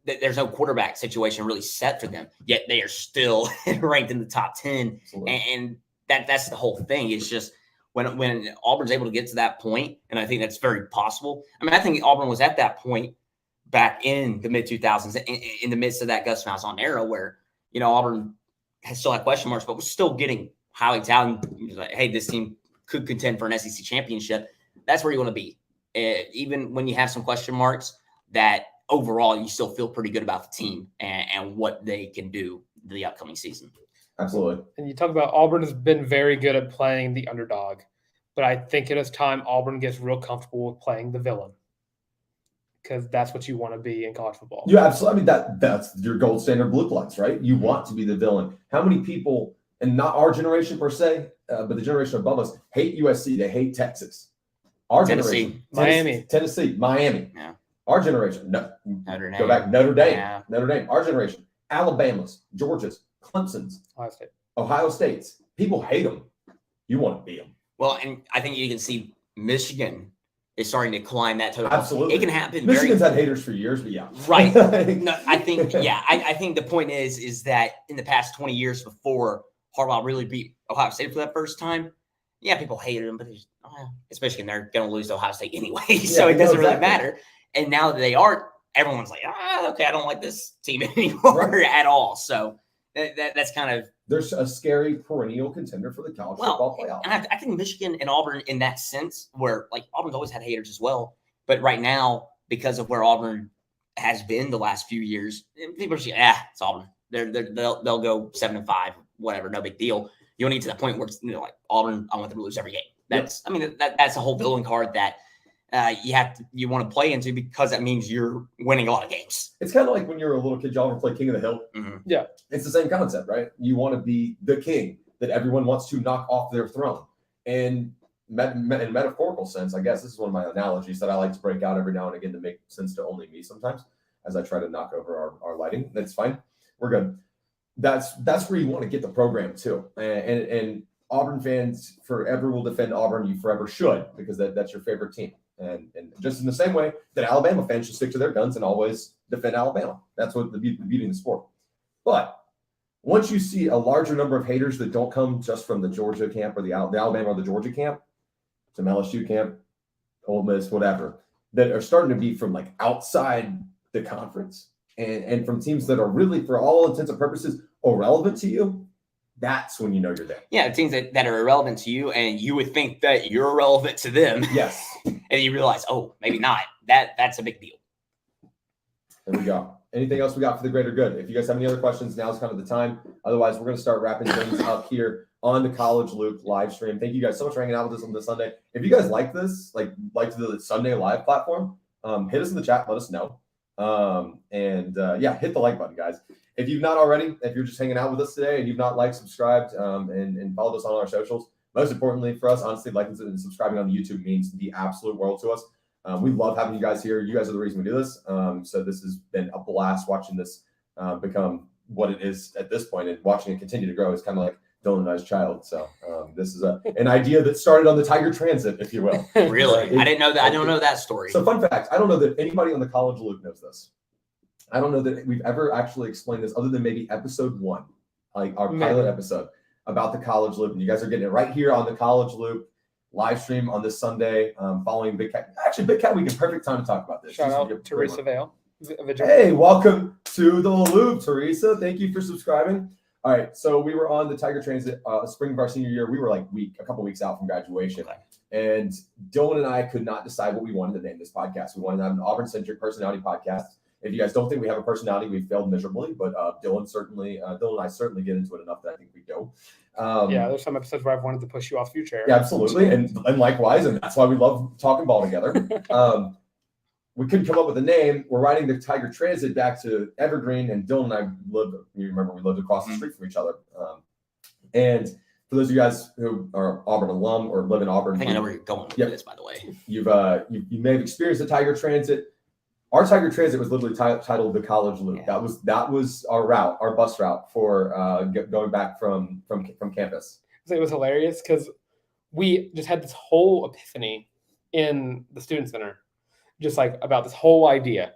there's no quarterback situation really set for them, yet they are still ranked in the top 10. And that's the whole thing. It's just when Auburn's able to get to that point, and I think that's very possible. I mean, I think Auburn was at that point back in the mid-2000s, in the midst of that Gus Malzahn era, where Auburn still had question marks, but was still getting highly talented. Like, hey, this team could contend for an SEC championship. That's where you want to be. Even when you have some question marks, that overall you still feel pretty good about the team and what they can do the upcoming season. Absolutely. And you talk about Auburn has been very good at playing the underdog, but I think it is time Auburn gets real comfortable with playing the villain, because that's what you want to be in college football. Yeah, absolutely. I mean, that's your gold standard blue bloods, right? You want to be the villain. How many people, and not our generation per se, but the generation above us, hate USC? They hate Texas. Our generation, Tennessee, Miami. Yeah. Our generation, Notre Dame. Go back, Notre Dame. Yeah. Notre Dame. Our generation, Alabama's, Georgia's, Clemson's, Ohio State's. People hate them. You want to beat them. Well, and I think you can see Michigan is starting to climb that total. Absolutely. It can happen. Michigan's had haters for years, but yeah. Right. No, I think, I think the point is that in the past 20 years before Harbaugh really beat Ohio State for that first time, people hated him, but especially when they're going to lose to Ohio State anyway, so it doesn't really matter. And now that they aren't, everyone's like, okay, I don't like this team anymore at all. So that's kind of. There's a scary perennial contender for the college football playoff. And I think Michigan and Auburn in that sense, where like Auburn's always had haters as well, but right now, because of where Auburn has been the last few years, people are saying, it's Auburn. They'll go 7-5, whatever, no big deal. You don't need to that point where it's like Auburn, I want them to lose every game. That's a whole villain card that you want to play into, because that means you're winning a lot of games. It's kind of like when you're a little kid, y'all ever play King of the Hill? Mm-hmm. Yeah. It's the same concept, right? You want to be the king that everyone wants to knock off their throne. And in metaphorical sense, I guess this is one of my analogies that I like to break out every now and again to make sense to only me sometimes, as I try to knock over our lighting. That's fine. We're good. That's where you want to get the program too. And Auburn fans forever will defend Auburn. You forever should, because that's your favorite team. And just in the same way that Alabama fans should stick to their guns and always defend Alabama. That's what the beauty of the sport. But once you see a larger number of haters that don't come just from the Georgia camp or the Alabama or the Georgia camp, some LSU camp, Ole Miss, whatever, that are starting to be from like outside the conference and from teams that are really, for all intents and purposes, irrelevant to you, that's when you know you're there. Yeah, teams that are irrelevant to you, and you would think that you're irrelevant to them. Yes. And you realize, oh, maybe not. That's a big deal. There we go. Anything else we got for the greater good? If you guys have any other questions, now's kind of the time. Otherwise, we're going to start wrapping things up here on the College Loop live stream. Thank you guys so much for hanging out with us on this Sunday. If you guys like this, like the Sunday live platform, hit us in the chat. Let us know. Yeah, hit the like button, guys. If you've not already, if you're just hanging out with us today and you've not liked, subscribed, and followed us on our socials, most importantly for us, honestly, liking and subscribing on YouTube means the absolute world to us. We love having you guys here. You guys are the reason we do this. So this has been a blast watching this become what it is at this point, and watching it continue to grow is kind of like Dylan and I's child. So this is an idea that started on the Tiger Transit, if you will. Really? I didn't know that. I don't know that story. So fun fact, I don't know that anybody on the College Loop knows this. I don't know that we've ever actually explained this other than maybe episode 1, like our pilot episode about the College Loop. And you guys are getting it right here on the College Loop live stream on this Sunday, following Big Cat. Actually, Big Cat Week is perfect time to talk about this. Shout out Teresa Vale. Hey, welcome to the Loop, Teresa. Thank you for subscribing. All right, so we were on the Tiger Transit spring of our senior year. We were like a couple weeks out from graduation. Okay. And Dylan and I could not decide what we wanted to name this podcast. We wanted to have an Auburn-centric personality podcast. If you guys don't think we have a personality, we failed miserably. But Dylan and I certainly get into it enough that I think we do. Yeah, there's some episodes where I've wanted to push you off your chair. Yeah, absolutely. And likewise, and that's why we love talking ball together. We couldn't come up with a name. We're riding the Tiger Transit back to Evergreen, and Dylan and I lived across the street from each other. And for those of you guys who are Auburn alum or live in Auburn, I think I know where you're going with this, by the way. You may have experienced the Tiger Transit. Our Tiger Transit was literally titled the College Loop. Yeah. That was our route, our bus route for going back from campus. It was hilarious because we just had this whole epiphany in the student center, just like about this whole idea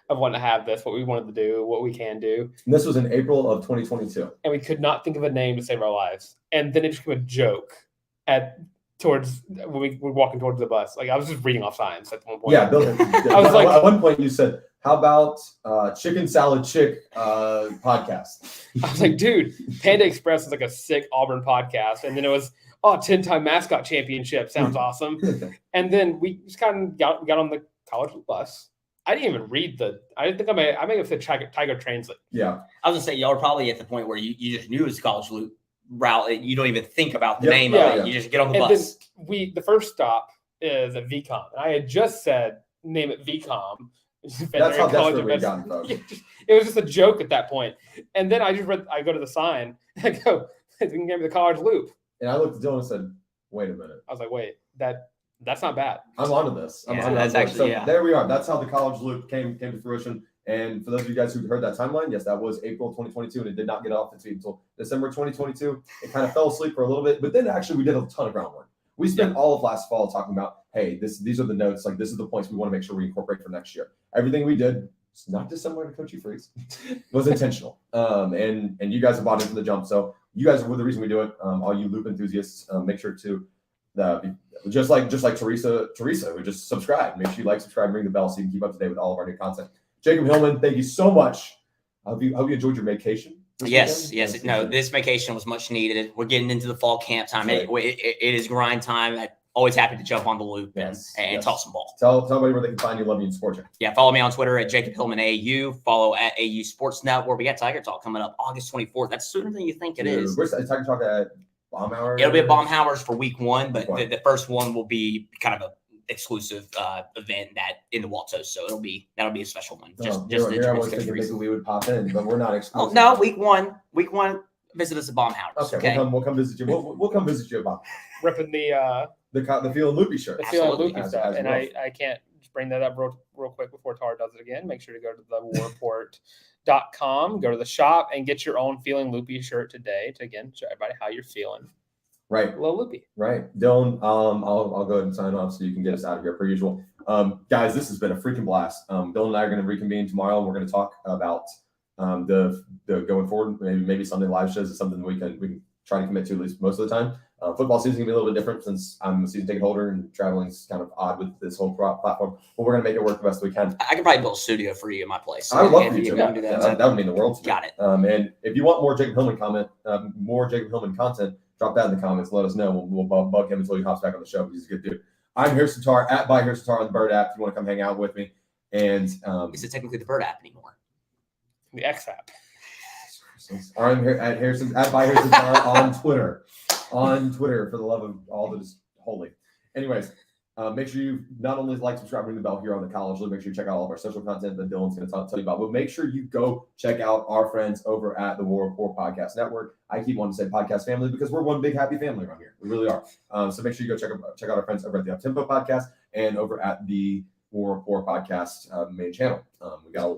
of wanting to have this, what we wanted to do, what we can do. And this was in April of 2022. And we could not think of a name to save our lives. And then it just became a joke towards when we were walking towards the bus. Like I was just reading off signs at one point. Yeah, Bill, I was like, at one point you said, "How about Chicken Salad Chick podcast?" I was like, dude, Panda Express is like a sick Auburn podcast, and then it was 10-time mascot championship sounds awesome. And then we just kind of got on the College bus. I didn't even read I didn't think I may have said Tiger Transit. Yeah, I was gonna say y'all are probably at the point where you just knew it was College Loop route. You don't even think about the name of it. You just get on the bus. Then the first stop is at VCOM, and I had just said name it VCOM. That's how desperate we've gotten, folks. It was just a joke at that point. And then I go to the sign, and I go, "We can give me the College Loop." And I looked at Dylan and said, "Wait a minute." I was like, "Wait, that's not bad." I'm onto this. There we are. That's how the College Loop came to fruition. And for those of you guys who heard that timeline, yes, that was April 2022, and it did not get off the feet until December 2022. It kind of fell asleep for a little bit, but then actually we did a ton of groundwork. We spent all of last fall talking about, hey, these are the notes, like this is the points we want to make sure we incorporate for next year. Everything we did, it's not dissimilar to Coach Freeze, was intentional. And you guys have bought in from the jump. So you guys are the reason we do it. All you Loop enthusiasts, make sure to just like Teresa who just subscribed. Make sure you like, subscribe, and ring the bell so you can keep up to date with all of our new content. Jacob Hillman, thank you so much. I hope you enjoyed your vacation. Yes. No, this vacation was much needed. We're getting into the fall camp time. Right. It is grind time. I'm always happy to jump on the Loop and talk some ball. Tell everybody where they can find you, love you, and support you. Yeah, follow me on Twitter at Jacob Hillman AU. Follow at AU Sports Network. We got Tiger Talk coming up August 24th. That's sooner than you think it is. Where's Tiger Talk at Bomb Hour? It'll be at Bomb Hours for week 1, but the first one will be kind of exclusive event that in the Waltos. So that'll be a special one. Here I the was thinking maybe we would pop in, but we're not Oh, exclusive. no, week one, visit us at Bomb House. Okay, we'll come visit you. We'll come visit you about Ripping the Feel and Loopy shirt. the feeling Absolutely. loopy stuff. As And well. I can't just bring that up real quick before Tar does it again. Make sure to go to thewarreport.com, go to the shop, and get your own Feeling Loopy shirt today to, again, show everybody how you're feeling. Right. A little loopy. Right. Dylan, I'll go ahead and sign off so you can get us out of here per usual. Guys, this has been a freaking blast. Dylan and I are going to reconvene tomorrow, and we're going to talk about the going forward. Maybe Sunday live shows is something we can try to commit to at least most of the time. Football season can be a little bit different since I'm a season ticket holder and traveling is kind of odd with this whole platform. But we're going to make it work the best we can. I can probably build a studio for you in my place. I would love for If you to. can do that. That would mean the world to me. Got it. And if you want more Jacob Hillman content, drop that in the comments. Let us know. We'll bug him until he hops back on the show. He's a good dude. I'm Harrison Tarr at by Harrison Tarr on the Bird app. If you want to come hang out with me, and Is it technically the Bird app anymore? The X app. I'm here at by Harrison Tarr on Twitter. On Twitter, for the love of all that is holy. Anyways, make sure you not only like, subscribe, ring the bell here on the College Loop. Make sure you check out all of our social content that Dylan's going to tell you about. But make sure you go check out our friends over at the War Report Podcast Network. I keep wanting to say podcast family because we're one big happy family around here. We really are. So make sure you go check out our friends over at the Uptempo Podcast and over at the War Report Podcast main channel. We got a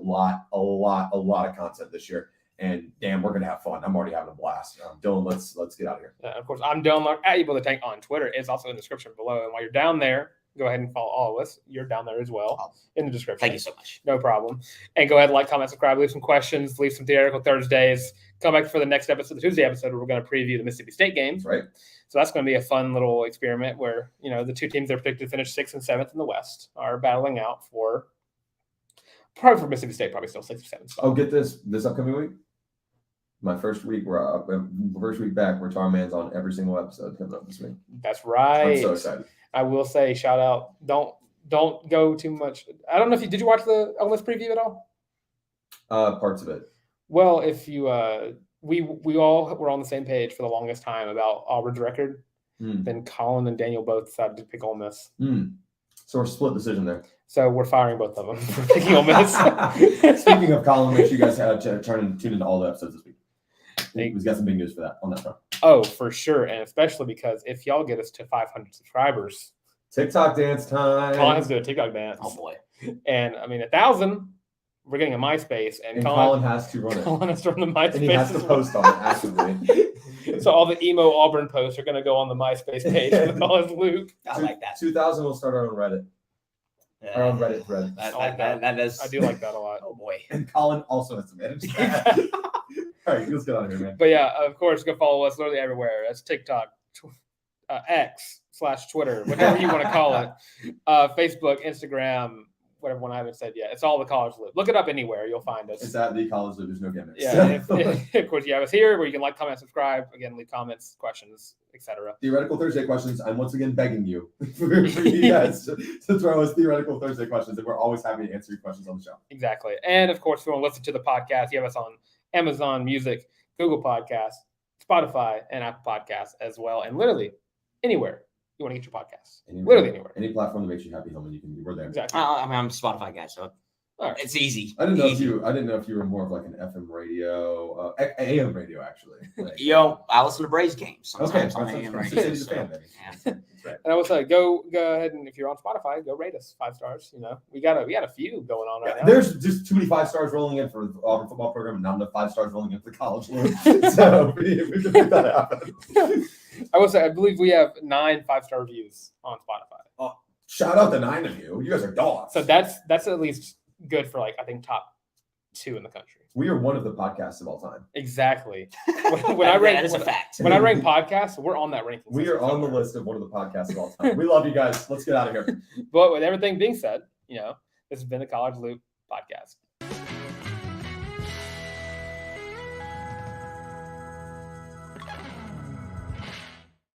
lot of content this year. And damn, we're gonna have fun. I'm already having a blast. Dylan, let's get out of here. Of course, I'm Dylan Larck at Able to Tank on Twitter. It's also in the description below. And while you're down there, go ahead and follow all of us. You're down there as well in the description. Thank you so much. No problem. And go ahead and like, comment, subscribe, leave some questions, leave some theoretical Thursdays. Come back for the next episode, the Tuesday episode, where we're going to preview the Mississippi State games. Right. So that's going to be a fun little experiment where, the two teams that are predicted to finish 6th and 7th in the West are battling out for Mississippi State, probably still 6th or 7th. Oh, get this upcoming week. My first week back, where Tar Man's on every single episode coming up this week. That's right. I'm so excited. I will say, shout out. Don't go too much. I don't know if did you watch the Ole Miss preview at all? Parts of it. Well, if you we all were on the same page for the longest time about Auburn's record. Then Colin and Daniel both decided to pick Ole Miss. So we're split decision there. So we're firing both of them for picking Ole Miss. Speaking of Colin, make sure you guys tune into all the episodes this week. We've got some big news for that on that front. Oh, for sure. And especially because if y'all get us to 500 subscribers, TikTok dance time. Colin has to do a TikTok dance. Oh boy. And 1,000, we're getting a MySpace. And Colin has to run it. Colin has to run the MySpace. And he has to post on it actively. So all the emo Auburn posts are going to go on the MySpace page with all his Luke. I like that. 2000, we'll start our own Reddit. Our own Reddit thread. That is. I do like that a lot. Oh boy. And Colin also has to manage that. All right, let's get out of here, man. But yeah, of course, go follow us literally everywhere. That's TikTok, X/Twitter, whatever you want to call it. Facebook, Instagram, whatever one I haven't said yet. It's all the College Loop. Look it up anywhere. You'll find us. It's at the College Loop. There's no gimmicks. Yeah. Of course, you have us here where you can like, comment, subscribe. Again, leave comments, questions, etc. Theoretical Thursday questions. I'm once again begging you for you guys to throw us Theoretical Thursday questions, and we're always happy to answer your questions on the show. Exactly. And of course, if you want to listen to the podcast, you have us on Amazon Music, Google Podcasts, Spotify, and Apple Podcasts as well. And literally anywhere you want to get your podcasts. Literally anywhere. Any platform that makes you happy, Hillman, we're there. Exactly. I'm a Spotify guy, so All right. it's easy. I didn't know if you were more of like an FM radio, AM radio actually. Like, I listen to Braves games sometimes on okay, AM that's radio. a fan, baby. Yeah. Right. And I will say, go ahead, and if you're on Spotify, go rate us 5 stars. We got a few going on right now. There's just too many 5 stars rolling in for the Auburn football program, and not enough 5 stars rolling in for the College Loop. So we can make that happen. I will say, I believe we have 9 5-star reviews on Spotify. Shout out to 9 of you. You guys are dogs. So that's at least good for I think top 2 in the country. We are one of the podcasts of all time. Exactly. That is a fact. When I rank podcasts, we're on that ranking. We are on the list of one of the podcasts of all time. We love you guys. Let's get out of here. But with everything being said, this has been the College Loop podcast.